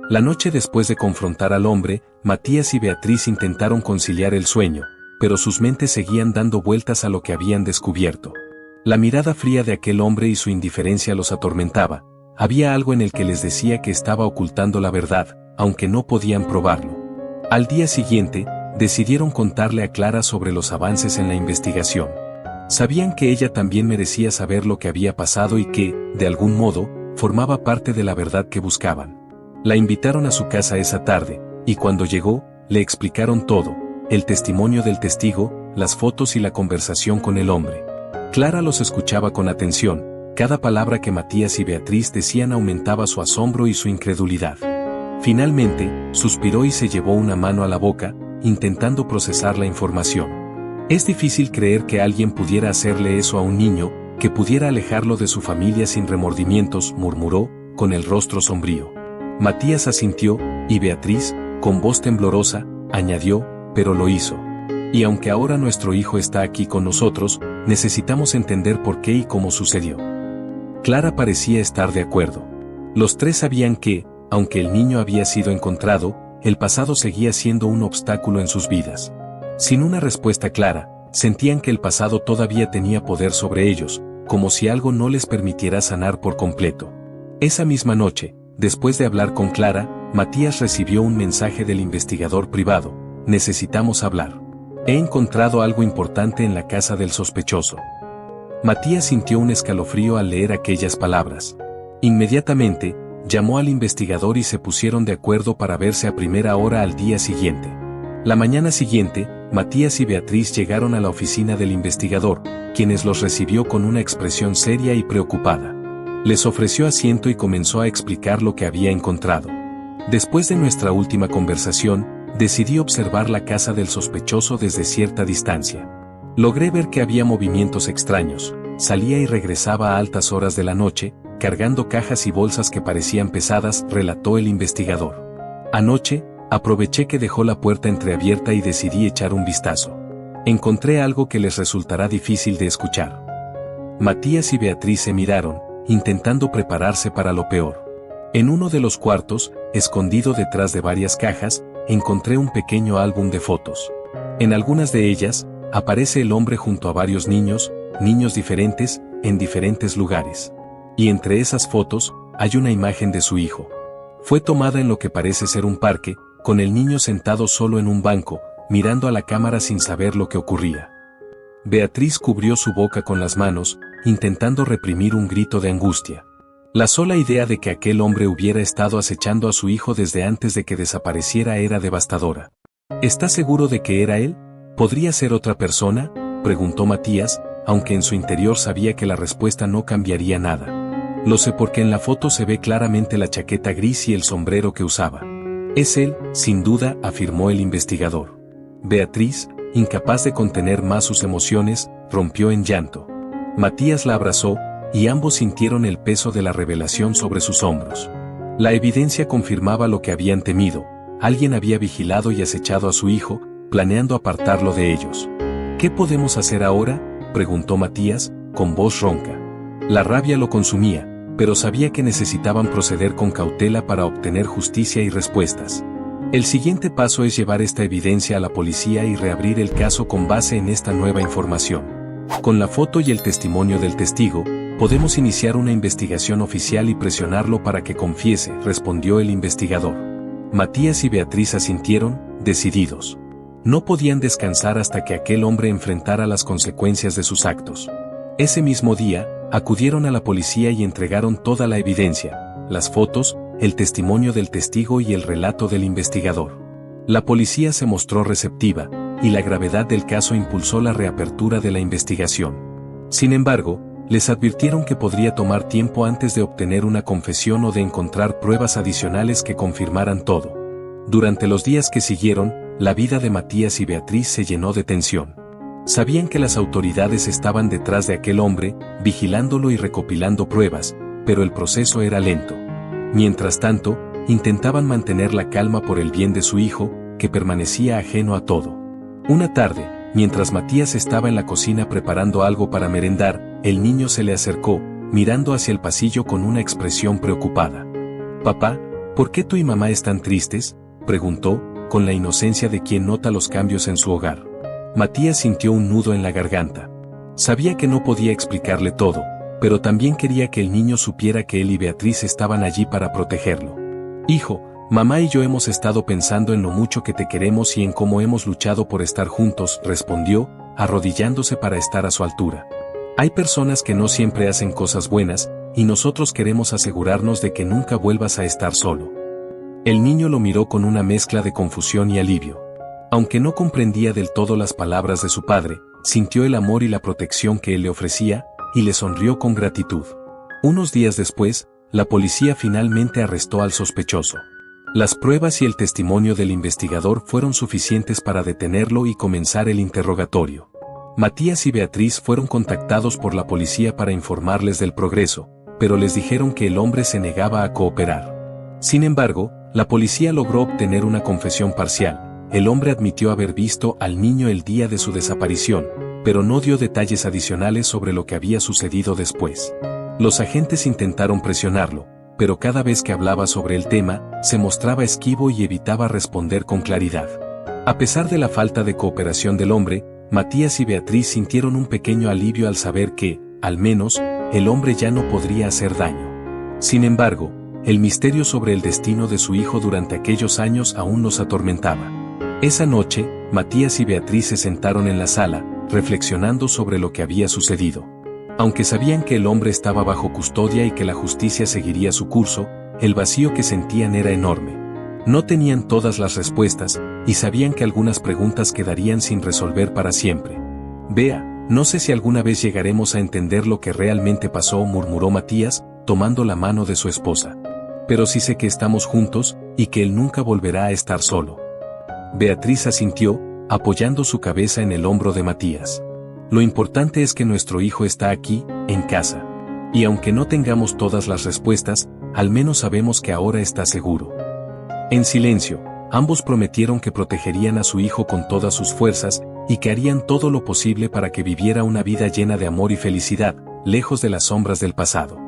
La noche después de confrontar al hombre, Matías y Beatriz intentaron conciliar el sueño, pero sus mentes seguían dando vueltas a lo que habían descubierto. La mirada fría de aquel hombre y su indiferencia los atormentaba. Había algo en el que les decía que estaba ocultando la verdad, aunque no podían probarlo. Al día siguiente, decidieron contarle a Clara sobre los avances en la investigación. Sabían que ella también merecía saber lo que había pasado y que, de algún modo, formaba parte de la verdad que buscaban. La invitaron a su casa esa tarde, y cuando llegó, le explicaron todo, el testimonio del testigo, las fotos y la conversación con el hombre. Clara los escuchaba con atención, cada palabra que Matías y Beatriz decían aumentaba su asombro y su incredulidad. Finalmente, suspiró y se llevó una mano a la boca, intentando procesar la información. Es difícil creer que alguien pudiera hacerle eso a un niño, que pudiera alejarlo de su familia sin remordimientos, murmuró, con el rostro sombrío. Matías asintió, y Beatriz, con voz temblorosa, añadió, pero lo hizo. Y aunque ahora nuestro hijo está aquí con nosotros, necesitamos entender por qué y cómo sucedió. Clara parecía estar de acuerdo. Los tres sabían que, aunque el niño había sido encontrado, el pasado seguía siendo un obstáculo en sus vidas. Sin una respuesta clara, sentían que el pasado todavía tenía poder sobre ellos, como si algo no les permitiera sanar por completo. Esa misma noche, después de hablar con Clara, Matías recibió un mensaje del investigador privado. Necesitamos hablar. He encontrado algo importante en la casa del sospechoso. Matías sintió un escalofrío al leer aquellas palabras. Inmediatamente, llamó al investigador y se pusieron de acuerdo para verse a primera hora al día siguiente. La mañana siguiente, Matías y Beatriz llegaron a la oficina del investigador, quienes los recibió con una expresión seria y preocupada. Les ofreció asiento y comenzó a explicar lo que había encontrado. Después de nuestra última conversación, decidí observar la casa del sospechoso desde cierta distancia. Logré ver que había movimientos extraños, salía y regresaba a altas horas de la noche, cargando cajas y bolsas que parecían pesadas, relató el investigador. Anoche, aproveché que dejó la puerta entreabierta y decidí echar un vistazo. Encontré algo que les resultará difícil de escuchar. Matías y Beatriz se miraron, intentando prepararse para lo peor. En uno de los cuartos, escondido detrás de varias cajas, encontré un pequeño álbum de fotos. En algunas de ellas, aparece el hombre junto a varios niños diferentes, en diferentes lugares. Y entre esas fotos, hay una imagen de su hijo. Fue tomada en lo que parece ser un parque, con el niño sentado solo en un banco, mirando a la cámara sin saber lo que ocurría. Beatriz cubrió su boca con las manos, intentando reprimir un grito de angustia. La sola idea de que aquel hombre hubiera estado acechando a su hijo desde antes de que desapareciera era devastadora. ¿Estás seguro de que era él? ¿Podría ser otra persona?, preguntó Matías, aunque en su interior sabía que la respuesta no cambiaría nada. Lo sé porque en la foto se ve claramente la chaqueta gris y el sombrero que usaba. Es él, sin duda, afirmó el investigador. Beatriz, incapaz de contener más sus emociones, rompió en llanto. Matías la abrazó, y ambos sintieron el peso de la revelación sobre sus hombros. La evidencia confirmaba lo que habían temido: alguien había vigilado y acechado a su hijo, planeando apartarlo de ellos. ¿Qué podemos hacer ahora?, preguntó Matías, con voz ronca. La rabia lo consumía, pero sabía que necesitaban proceder con cautela para obtener justicia y respuestas. El siguiente paso es llevar esta evidencia a la policía y reabrir el caso con base en esta nueva información. Con la foto y el testimonio del testigo, podemos iniciar una investigación oficial y presionarlo para que confiese, respondió el investigador. Matías y Beatriz asintieron, decididos. No podían descansar hasta que aquel hombre enfrentara las consecuencias de sus actos. Ese mismo día, acudieron a la policía y entregaron toda la evidencia: las fotos, el testimonio del testigo y el relato del investigador. La policía se mostró receptiva, y la gravedad del caso impulsó la reapertura de la investigación. Sin embargo, les advirtieron que podría tomar tiempo antes de obtener una confesión o de encontrar pruebas adicionales que confirmaran todo. Durante los días que siguieron, la vida de Matías y Beatriz se llenó de tensión. Sabían que las autoridades estaban detrás de aquel hombre, vigilándolo y recopilando pruebas, pero el proceso era lento. Mientras tanto, intentaban mantener la calma por el bien de su hijo, que permanecía ajeno a todo. Una tarde, mientras Matías estaba en la cocina preparando algo para merendar, el niño se le acercó, mirando hacia el pasillo con una expresión preocupada. «Papá, ¿por qué tú y mamá están tristes?», preguntó, con la inocencia de quien nota los cambios en su hogar. Matías sintió un nudo en la garganta. Sabía que no podía explicarle todo, pero también quería que el niño supiera que él y Beatriz estaban allí para protegerlo. «Hijo, mamá y yo hemos estado pensando en lo mucho que te queremos y en cómo hemos luchado por estar juntos», respondió, arrodillándose para estar a su altura. «Hay personas que no siempre hacen cosas buenas, y nosotros queremos asegurarnos de que nunca vuelvas a estar solo». El niño lo miró con una mezcla de confusión y alivio. Aunque no comprendía del todo las palabras de su padre, sintió el amor y la protección que él le ofrecía, y le sonrió con gratitud. Unos días después, la policía finalmente arrestó al sospechoso. Las pruebas y el testimonio del investigador fueron suficientes para detenerlo y comenzar el interrogatorio. Matías y Beatriz fueron contactados por la policía para informarles del progreso, pero les dijeron que el hombre se negaba a cooperar. Sin embargo, la policía logró obtener una confesión parcial. El hombre admitió haber visto al niño el día de su desaparición, pero no dio detalles adicionales sobre lo que había sucedido después. Los agentes intentaron presionarlo, pero cada vez que hablaba sobre el tema, se mostraba esquivo y evitaba responder con claridad. A pesar de la falta de cooperación del hombre, Matías y Beatriz sintieron un pequeño alivio al saber que, al menos, el hombre ya no podría hacer daño. Sin embargo, el misterio sobre el destino de su hijo durante aquellos años aún los atormentaba. Esa noche, Matías y Beatriz se sentaron en la sala, reflexionando sobre lo que había sucedido. Aunque sabían que el hombre estaba bajo custodia y que la justicia seguiría su curso, el vacío que sentían era enorme. No tenían todas las respuestas, y sabían que algunas preguntas quedarían sin resolver para siempre. «Bea, no sé si alguna vez llegaremos a entender lo que realmente pasó», murmuró Matías, tomando la mano de su esposa. «Pero sí sé que estamos juntos, y que él nunca volverá a estar solo». Beatriz asintió, apoyando su cabeza en el hombro de Matías. «Lo importante es que nuestro hijo está aquí, en casa. Y aunque no tengamos todas las respuestas, al menos sabemos que ahora está seguro». En silencio, ambos prometieron que protegerían a su hijo con todas sus fuerzas, y que harían todo lo posible para que viviera una vida llena de amor y felicidad, lejos de las sombras del pasado.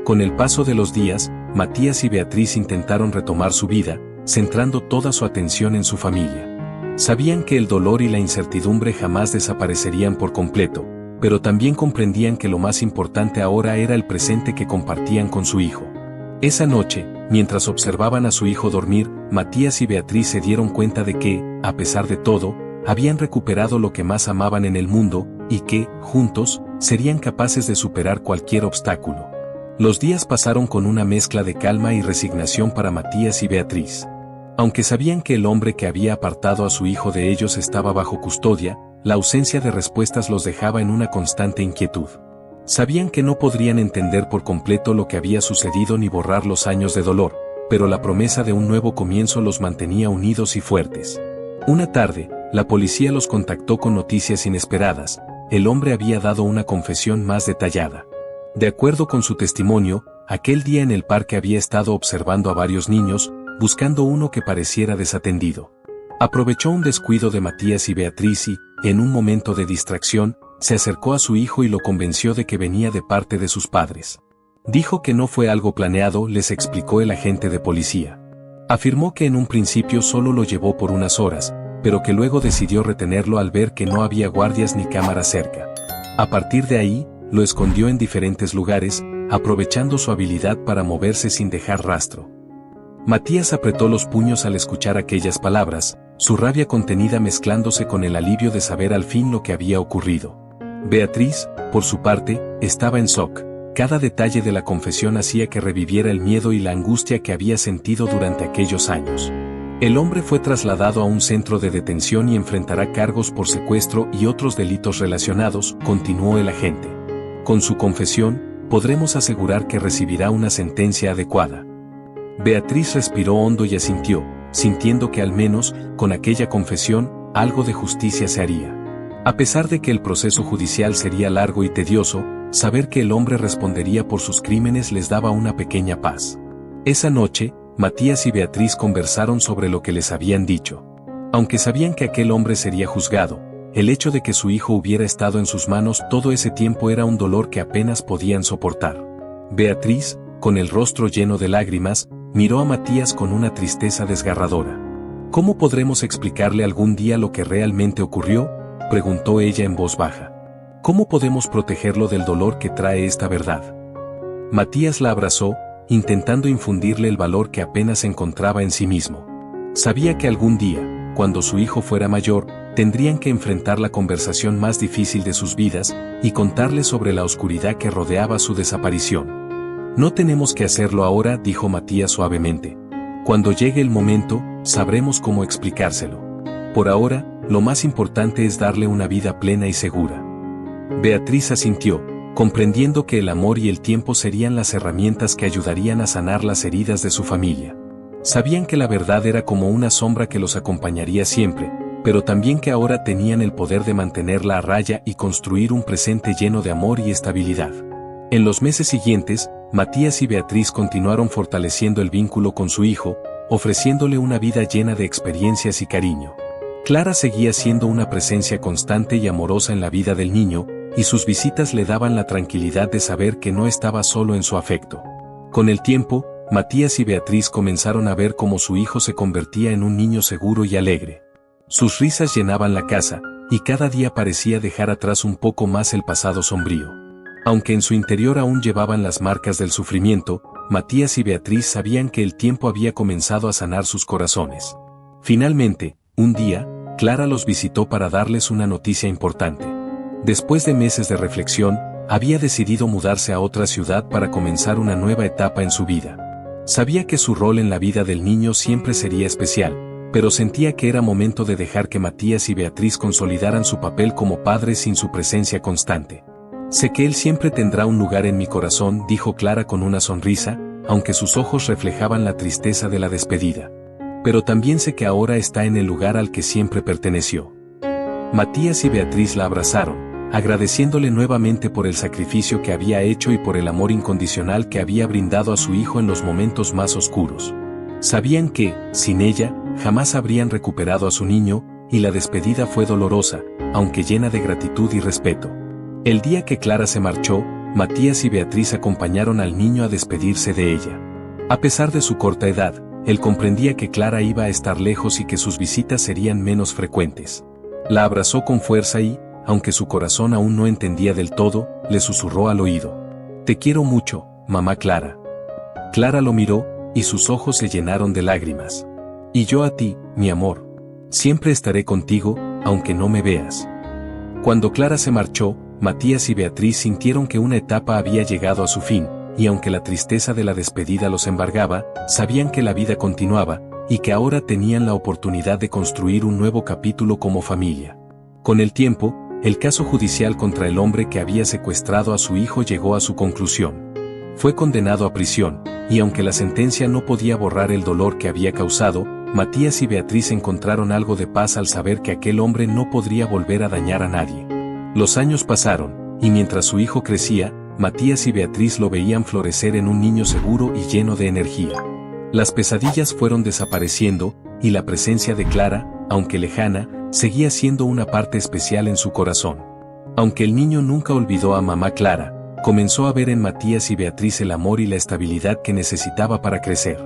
Con el paso de los días, Matías y Beatriz intentaron retomar su vida, centrando toda su atención en su familia. Sabían que el dolor y la incertidumbre jamás desaparecerían por completo, pero también comprendían que lo más importante ahora era el presente que compartían con su hijo. Esa noche, mientras observaban a su hijo dormir, Matías y Beatriz se dieron cuenta de que, a pesar de todo, habían recuperado lo que más amaban en el mundo, y que, juntos, serían capaces de superar cualquier obstáculo. Los días pasaron con una mezcla de calma y resignación para Matías y Beatriz. Aunque sabían que el hombre que había apartado a su hijo de ellos estaba bajo custodia, la ausencia de respuestas los dejaba en una constante inquietud. Sabían que no podrían entender por completo lo que había sucedido ni borrar los años de dolor, pero la promesa de un nuevo comienzo los mantenía unidos y fuertes. Una tarde, la policía los contactó con noticias inesperadas. El hombre había dado una confesión más detallada. De acuerdo con su testimonio, aquel día en el parque había estado observando a varios niños, buscando uno que pareciera desatendido. Aprovechó un descuido de Matías y Beatriz y, en un momento de distracción, se acercó a su hijo y lo convenció de que venía de parte de sus padres. Dijo que no fue algo planeado, les explicó el agente de policía. Afirmó que en un principio solo lo llevó por unas horas, pero que luego decidió retenerlo al ver que no había guardias ni cámaras cerca. A partir de ahí, lo escondió en diferentes lugares, aprovechando su habilidad para moverse sin dejar rastro. Matías apretó los puños al escuchar aquellas palabras, su rabia contenida mezclándose con el alivio de saber al fin lo que había ocurrido. Beatriz, por su parte, estaba en shock. Cada detalle de la confesión hacía que reviviera el miedo y la angustia que había sentido durante aquellos años. El hombre fue trasladado a un centro de detención y enfrentará cargos por secuestro y otros delitos relacionados, continuó el agente. Con su confesión, podremos asegurar que recibirá una sentencia adecuada. Beatriz respiró hondo y asintió, sintiendo que al menos, con aquella confesión, algo de justicia se haría. A pesar de que el proceso judicial sería largo y tedioso, saber que el hombre respondería por sus crímenes les daba una pequeña paz. Esa noche, Matías y Beatriz conversaron sobre lo que les habían dicho. Aunque sabían que aquel hombre sería juzgado, el hecho de que su hijo hubiera estado en sus manos todo ese tiempo era un dolor que apenas podían soportar. Beatriz, con el rostro lleno de lágrimas, miró a Matías con una tristeza desgarradora. ¿Cómo podremos explicarle algún día lo que realmente ocurrió?, preguntó ella en voz baja. ¿Cómo podemos protegerlo del dolor que trae esta verdad? Matías la abrazó, intentando infundirle el valor que apenas encontraba en sí mismo. Sabía que algún día, cuando su hijo fuera mayor, tendrían que enfrentar la conversación más difícil de sus vidas y contarle sobre la oscuridad que rodeaba su desaparición. No tenemos que hacerlo ahora, dijo Matías suavemente. Cuando llegue el momento, sabremos cómo explicárselo. Por ahora, lo más importante es darle una vida plena y segura. Beatriz asintió, comprendiendo que el amor y el tiempo serían las herramientas que ayudarían a sanar las heridas de su familia. Sabían que la verdad era como una sombra que los acompañaría siempre, pero también que ahora tenían el poder de mantenerla a raya y construir un presente lleno de amor y estabilidad. En los meses siguientes, Matías y Beatriz continuaron fortaleciendo el vínculo con su hijo, ofreciéndole una vida llena de experiencias y cariño. Clara seguía siendo una presencia constante y amorosa en la vida del niño, y sus visitas le daban la tranquilidad de saber que no estaba solo en su afecto. Con el tiempo, Matías y Beatriz comenzaron a ver cómo su hijo se convertía en un niño seguro y alegre. Sus risas llenaban la casa, y cada día parecía dejar atrás un poco más el pasado sombrío. Aunque en su interior aún llevaban las marcas del sufrimiento, Matías y Beatriz sabían que el tiempo había comenzado a sanar sus corazones. Finalmente, un día, Clara los visitó para darles una noticia importante. Después de meses de reflexión, había decidido mudarse a otra ciudad para comenzar una nueva etapa en su vida. Sabía que su rol en la vida del niño siempre sería especial, pero sentía que era momento de dejar que Matías y Beatriz consolidaran su papel como padres sin su presencia constante. Sé que él siempre tendrá un lugar en mi corazón, dijo Clara con una sonrisa, aunque sus ojos reflejaban la tristeza de la despedida. Pero también sé que ahora está en el lugar al que siempre perteneció. Matías y Beatriz la abrazaron, agradeciéndole nuevamente por el sacrificio que había hecho y por el amor incondicional que había brindado a su hijo en los momentos más oscuros. Sabían que, sin ella, jamás habrían recuperado a su niño, y la despedida fue dolorosa, aunque llena de gratitud y respeto. El día que Clara se marchó, Matías y Beatriz acompañaron al niño a despedirse de ella. A pesar de su corta edad, él comprendía que Clara iba a estar lejos y que sus visitas serían menos frecuentes. La abrazó con fuerza y, aunque su corazón aún no entendía del todo, le susurró al oído. «Te quiero mucho, mamá Clara». Clara lo miró, y sus ojos se llenaron de lágrimas. «Y yo a ti, mi amor. Siempre estaré contigo, aunque no me veas». Cuando Clara se marchó, Matías y Beatriz sintieron que una etapa había llegado a su fin, y aunque la tristeza de la despedida los embargaba, sabían que la vida continuaba, y que ahora tenían la oportunidad de construir un nuevo capítulo como familia. Con el tiempo, el caso judicial contra el hombre que había secuestrado a su hijo llegó a su conclusión. Fue condenado a prisión, y aunque la sentencia no podía borrar el dolor que había causado, Matías y Beatriz encontraron algo de paz al saber que aquel hombre no podría volver a dañar a nadie. Los años pasaron, y mientras su hijo crecía, Matías y Beatriz lo veían florecer en un niño seguro y lleno de energía. Las pesadillas fueron desapareciendo, y la presencia de Clara, aunque lejana, seguía siendo una parte especial en su corazón. Aunque el niño nunca olvidó a mamá Clara, comenzó a ver en Matías y Beatriz el amor y la estabilidad que necesitaba para crecer.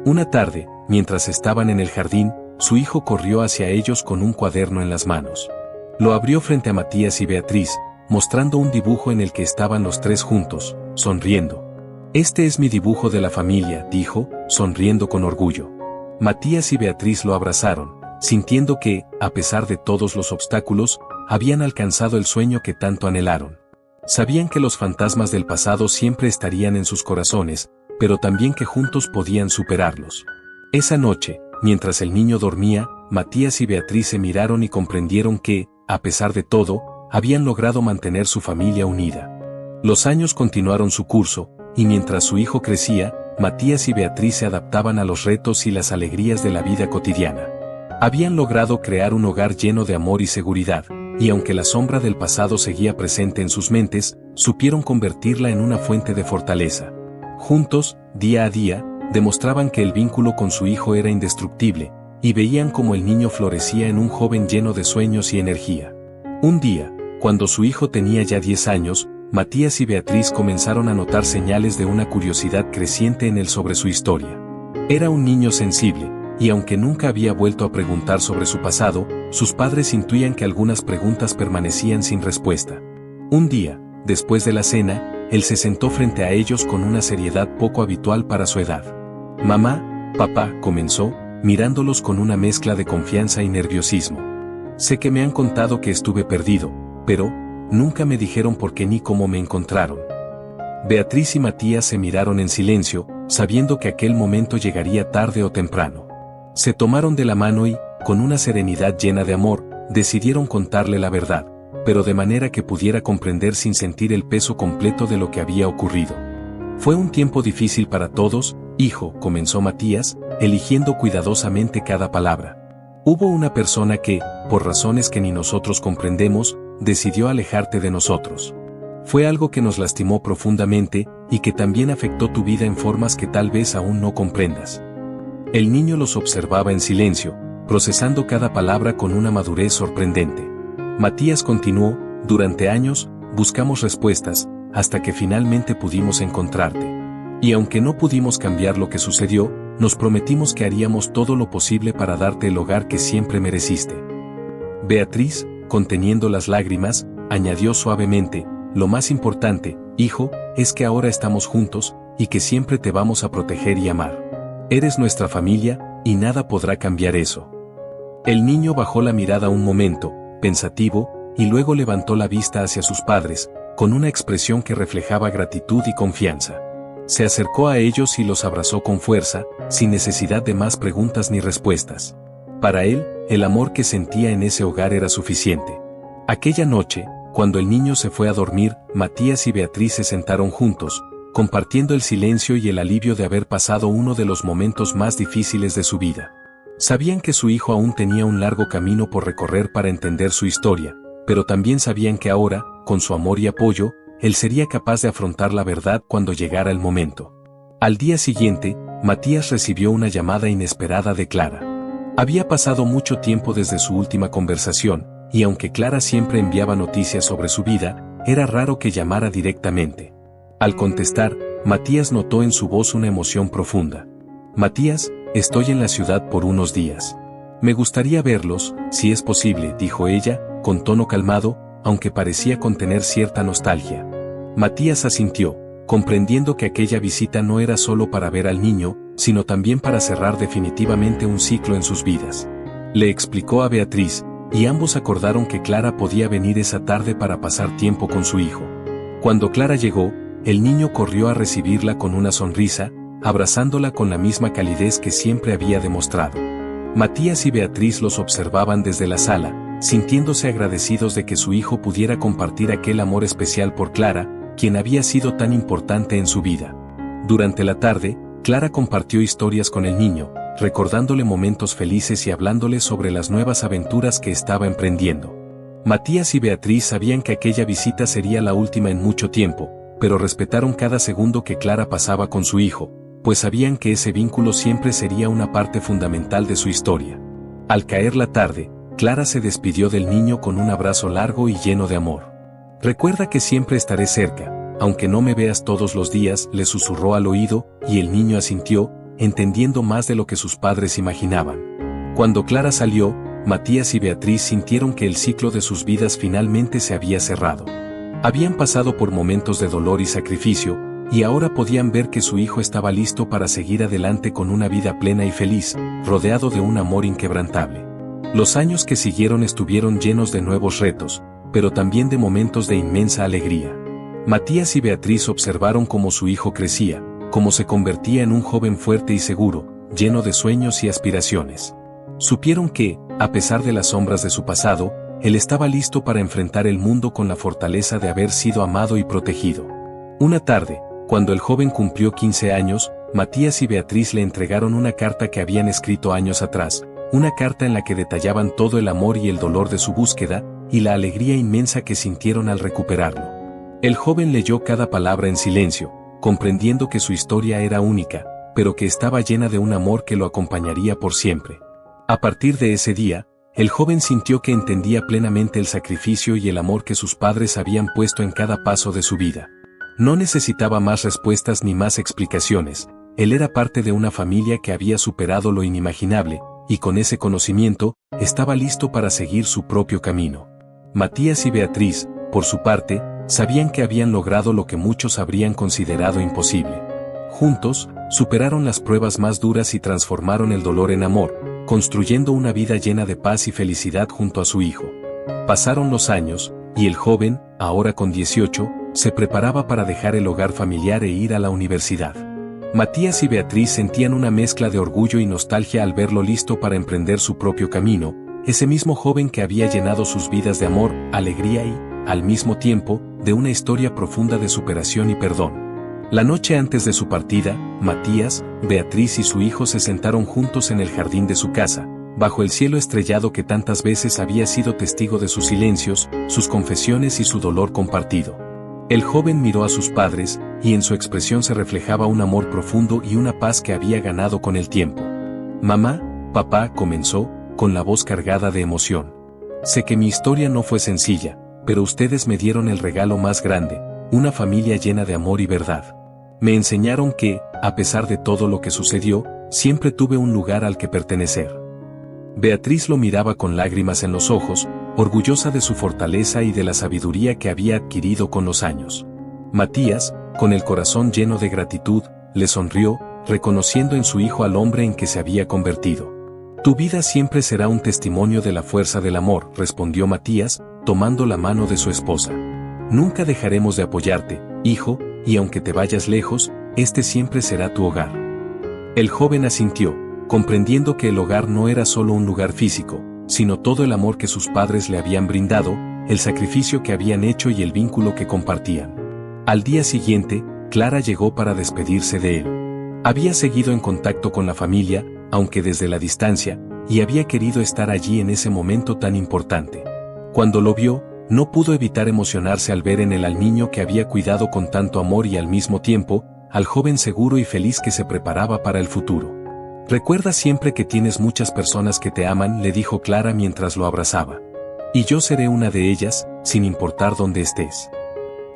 Una tarde, mientras estaban en el jardín, su hijo corrió hacia ellos con un cuaderno en las manos. Lo abrió frente a Matías y Beatriz, mostrando un dibujo en el que estaban los tres juntos, sonriendo. «Este es mi dibujo de la familia», dijo, sonriendo con orgullo. Matías y Beatriz lo abrazaron, sintiendo que, a pesar de todos los obstáculos, habían alcanzado el sueño que tanto anhelaron. Sabían que los fantasmas del pasado siempre estarían en sus corazones, pero también que juntos podían superarlos. Esa noche, mientras el niño dormía, Matías y Beatriz se miraron y comprendieron que, a pesar de todo, habían logrado mantener su familia unida. Los años continuaron su curso, y mientras su hijo crecía, Matías y Beatriz se adaptaban a los retos y las alegrías de la vida cotidiana. Habían logrado crear un hogar lleno de amor y seguridad, y aunque la sombra del pasado seguía presente en sus mentes, supieron convertirla en una fuente de fortaleza. Juntos, día a día, demostraban que el vínculo con su hijo era indestructible, y veían cómo el niño florecía en un joven lleno de sueños y energía. Un día, cuando su hijo tenía ya 10 años, Matías y Beatriz comenzaron a notar señales de una curiosidad creciente en él sobre su historia. Era un niño sensible, y aunque nunca había vuelto a preguntar sobre su pasado, sus padres intuían que algunas preguntas permanecían sin respuesta. Un día, después de la cena, él se sentó frente a ellos con una seriedad poco habitual para su edad. «Mamá, papá», comenzó, mirándolos con una mezcla de confianza y nerviosismo. «Sé que me han contado que estuve perdido, pero nunca me dijeron por qué ni cómo me encontraron». Beatriz y Matías se miraron en silencio, sabiendo que aquel momento llegaría tarde o temprano. Se tomaron de la mano y, con una serenidad llena de amor, decidieron contarle la verdad, pero de manera que pudiera comprender sin sentir el peso completo de lo que había ocurrido. «Fue un tiempo difícil para todos, hijo», comenzó Matías, eligiendo cuidadosamente cada palabra. «Hubo una persona que, por razones que ni nosotros comprendemos, decidió alejarte de nosotros. Fue algo que nos lastimó profundamente, y que también afectó tu vida en formas que tal vez aún no comprendas». El niño los observaba en silencio, procesando cada palabra con una madurez sorprendente. Matías continuó: «Durante años, buscamos respuestas, hasta que finalmente pudimos encontrarte. Y aunque no pudimos cambiar lo que sucedió, nos prometimos que haríamos todo lo posible para darte el hogar que siempre mereciste». Beatriz, conteniendo las lágrimas, añadió suavemente: «Lo más importante, hijo, es que ahora estamos juntos, y que siempre te vamos a proteger y amar. Eres nuestra familia, y nada podrá cambiar eso». El niño bajó la mirada un momento, pensativo, y luego levantó la vista hacia sus padres, con una expresión que reflejaba gratitud y confianza. Se acercó a ellos y los abrazó con fuerza, sin necesidad de más preguntas ni respuestas. Para él, el amor que sentía en ese hogar era suficiente. Aquella noche, cuando el niño se fue a dormir, Matías y Beatriz se sentaron juntos, compartiendo el silencio y el alivio de haber pasado uno de los momentos más difíciles de su vida. Sabían que su hijo aún tenía un largo camino por recorrer para entender su historia, pero también sabían que ahora, con su amor y apoyo, él sería capaz de afrontar la verdad cuando llegara el momento. Al día siguiente, Matías recibió una llamada inesperada de Clara. Había pasado mucho tiempo desde su última conversación, y aunque Clara siempre enviaba noticias sobre su vida, era raro que llamara directamente. Al contestar, Matías notó en su voz una emoción profunda. «Matías, estoy en la ciudad por unos días. Me gustaría verlos, si es posible», dijo ella, con tono calmado, aunque parecía contener cierta nostalgia. Matías asintió, comprendiendo que aquella visita no era solo para ver al niño, sino también para cerrar definitivamente un ciclo en sus vidas. Le explicó a Beatriz, y ambos acordaron que Clara podía venir esa tarde para pasar tiempo con su hijo. Cuando Clara llegó, el niño corrió a recibirla con una sonrisa, abrazándola con la misma calidez que siempre había demostrado. Matías y Beatriz los observaban desde la sala, sintiéndose agradecidos de que su hijo pudiera compartir aquel amor especial por Clara, quien había sido tan importante en su vida. Durante la tarde, Clara compartió historias con el niño, recordándole momentos felices y hablándole sobre las nuevas aventuras que estaba emprendiendo. Matías y Beatriz sabían que aquella visita sería la última en mucho tiempo, pero respetaron cada segundo que Clara pasaba con su hijo, pues sabían que ese vínculo siempre sería una parte fundamental de su historia. Al caer la tarde, Clara se despidió del niño con un abrazo largo y lleno de amor. «Recuerda que siempre estaré cerca, aunque no me veas todos los días», le susurró al oído, y el niño asintió, entendiendo más de lo que sus padres imaginaban. Cuando Clara salió, Matías y Beatriz sintieron que el ciclo de sus vidas finalmente se había cerrado. Habían pasado por momentos de dolor y sacrificio, y ahora podían ver que su hijo estaba listo para seguir adelante con una vida plena y feliz, rodeado de un amor inquebrantable. Los años que siguieron estuvieron llenos de nuevos retos, pero también de momentos de inmensa alegría. Matías y Beatriz observaron cómo su hijo crecía, cómo se convertía en un joven fuerte y seguro, lleno de sueños y aspiraciones. Supieron que, a pesar de las sombras de su pasado, él estaba listo para enfrentar el mundo con la fortaleza de haber sido amado y protegido. Una tarde, cuando el joven cumplió 15 años, Matías y Beatriz le entregaron una carta que habían escrito años atrás, una carta en la que detallaban todo el amor y el dolor de su búsqueda, y la alegría inmensa que sintieron al recuperarlo. El joven leyó cada palabra en silencio, comprendiendo que su historia era única, pero que estaba llena de un amor que lo acompañaría por siempre. A partir de ese día, el joven sintió que entendía plenamente el sacrificio y el amor que sus padres habían puesto en cada paso de su vida. No necesitaba más respuestas ni más explicaciones, él era parte de una familia que había superado lo inimaginable, y con ese conocimiento, estaba listo para seguir su propio camino. Matías y Beatriz, por su parte, sabían que habían logrado lo que muchos habrían considerado imposible. Juntos, superaron las pruebas más duras y transformaron el dolor en amor, construyendo una vida llena de paz y felicidad junto a su hijo. Pasaron los años, y el joven, ahora con 18, se preparaba para dejar el hogar familiar e ir a la universidad. Matías y Beatriz sentían una mezcla de orgullo y nostalgia al verlo listo para emprender su propio camino, ese mismo joven que había llenado sus vidas de amor, alegría y, al mismo tiempo, de una historia profunda de superación y perdón. La noche antes de su partida, Matías, Beatriz y su hijo se sentaron juntos en el jardín de su casa, bajo el cielo estrellado que tantas veces había sido testigo de sus silencios, sus confesiones y su dolor compartido. El joven miró a sus padres, y en su expresión se reflejaba un amor profundo y una paz que había ganado con el tiempo. «Mamá, papá», comenzó, con la voz cargada de emoción. «Sé que mi historia no fue sencilla, pero ustedes me dieron el regalo más grande, una familia llena de amor y verdad. Me enseñaron que, a pesar de todo lo que sucedió, siempre tuve un lugar al que pertenecer». Beatriz lo miraba con lágrimas en los ojos, orgullosa de su fortaleza y de la sabiduría que había adquirido con los años. Matías, con el corazón lleno de gratitud, le sonrió, reconociendo en su hijo al hombre en que se había convertido. «Tu vida siempre será un testimonio de la fuerza del amor», respondió Matías, tomando la mano de su esposa. «Nunca dejaremos de apoyarte, hijo, y aunque te vayas lejos, este siempre será tu hogar». El joven asintió, comprendiendo que el hogar no era solo un lugar físico, sino todo el amor que sus padres le habían brindado, el sacrificio que habían hecho y el vínculo que compartían. Al día siguiente, Clara llegó para despedirse de él. Había seguido en contacto con la familia, aunque desde la distancia, y había querido estar allí en ese momento tan importante. Cuando lo vio, no pudo evitar emocionarse al ver en él al niño que había cuidado con tanto amor y al mismo tiempo, al joven seguro y feliz que se preparaba para el futuro. «Recuerda siempre que tienes muchas personas que te aman», le dijo Clara mientras lo abrazaba. «Y yo seré una de ellas, sin importar dónde estés».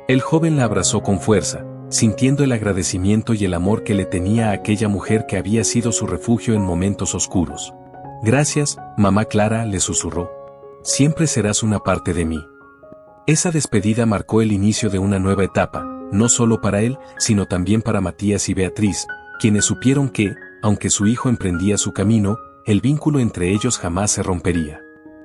El joven la abrazó con fuerza, sintiendo el agradecimiento y el amor que le tenía a aquella mujer que había sido su refugio en momentos oscuros. «Gracias, mamá Clara», le susurró. «Siempre serás una parte de mí». Esa despedida marcó el inicio de una nueva etapa, no solo para él, sino también para Matías y Beatriz, quienes supieron que, aunque su hijo emprendía su camino, el vínculo entre ellos jamás se rompería.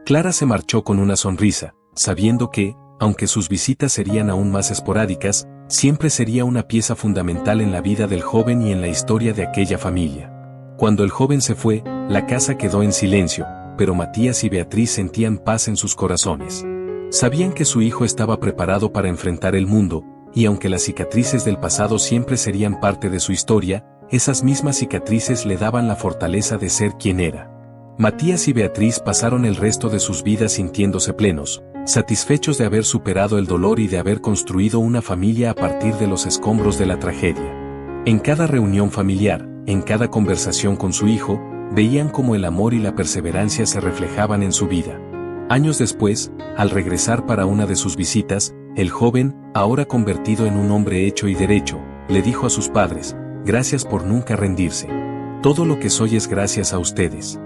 Clara se marchó con una sonrisa, sabiendo que, aunque sus visitas serían aún más esporádicas, siempre sería una pieza fundamental en la vida del joven y en la historia de aquella familia. Cuando el joven se fue, la casa quedó en silencio, pero Matías y Beatriz sentían paz en sus corazones. Sabían que su hijo estaba preparado para enfrentar el mundo, y aunque las cicatrices del pasado siempre serían parte de su historia, esas mismas cicatrices le daban la fortaleza de ser quien era. Matías y Beatriz pasaron el resto de sus vidas sintiéndose plenos, satisfechos de haber superado el dolor y de haber construido una familia a partir de los escombros de la tragedia. En cada reunión familiar, en cada conversación con su hijo, veían cómo el amor y la perseverancia se reflejaban en su vida. Años después, al regresar para una de sus visitas, el joven, ahora convertido en un hombre hecho y derecho, le dijo a sus padres: «Gracias por nunca rendirse. Todo lo que soy es gracias a ustedes».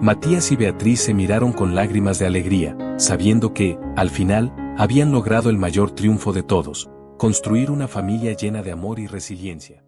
Matías y Beatriz se miraron con lágrimas de alegría, sabiendo que, al final, habían logrado el mayor triunfo de todos: construir una familia llena de amor y resiliencia.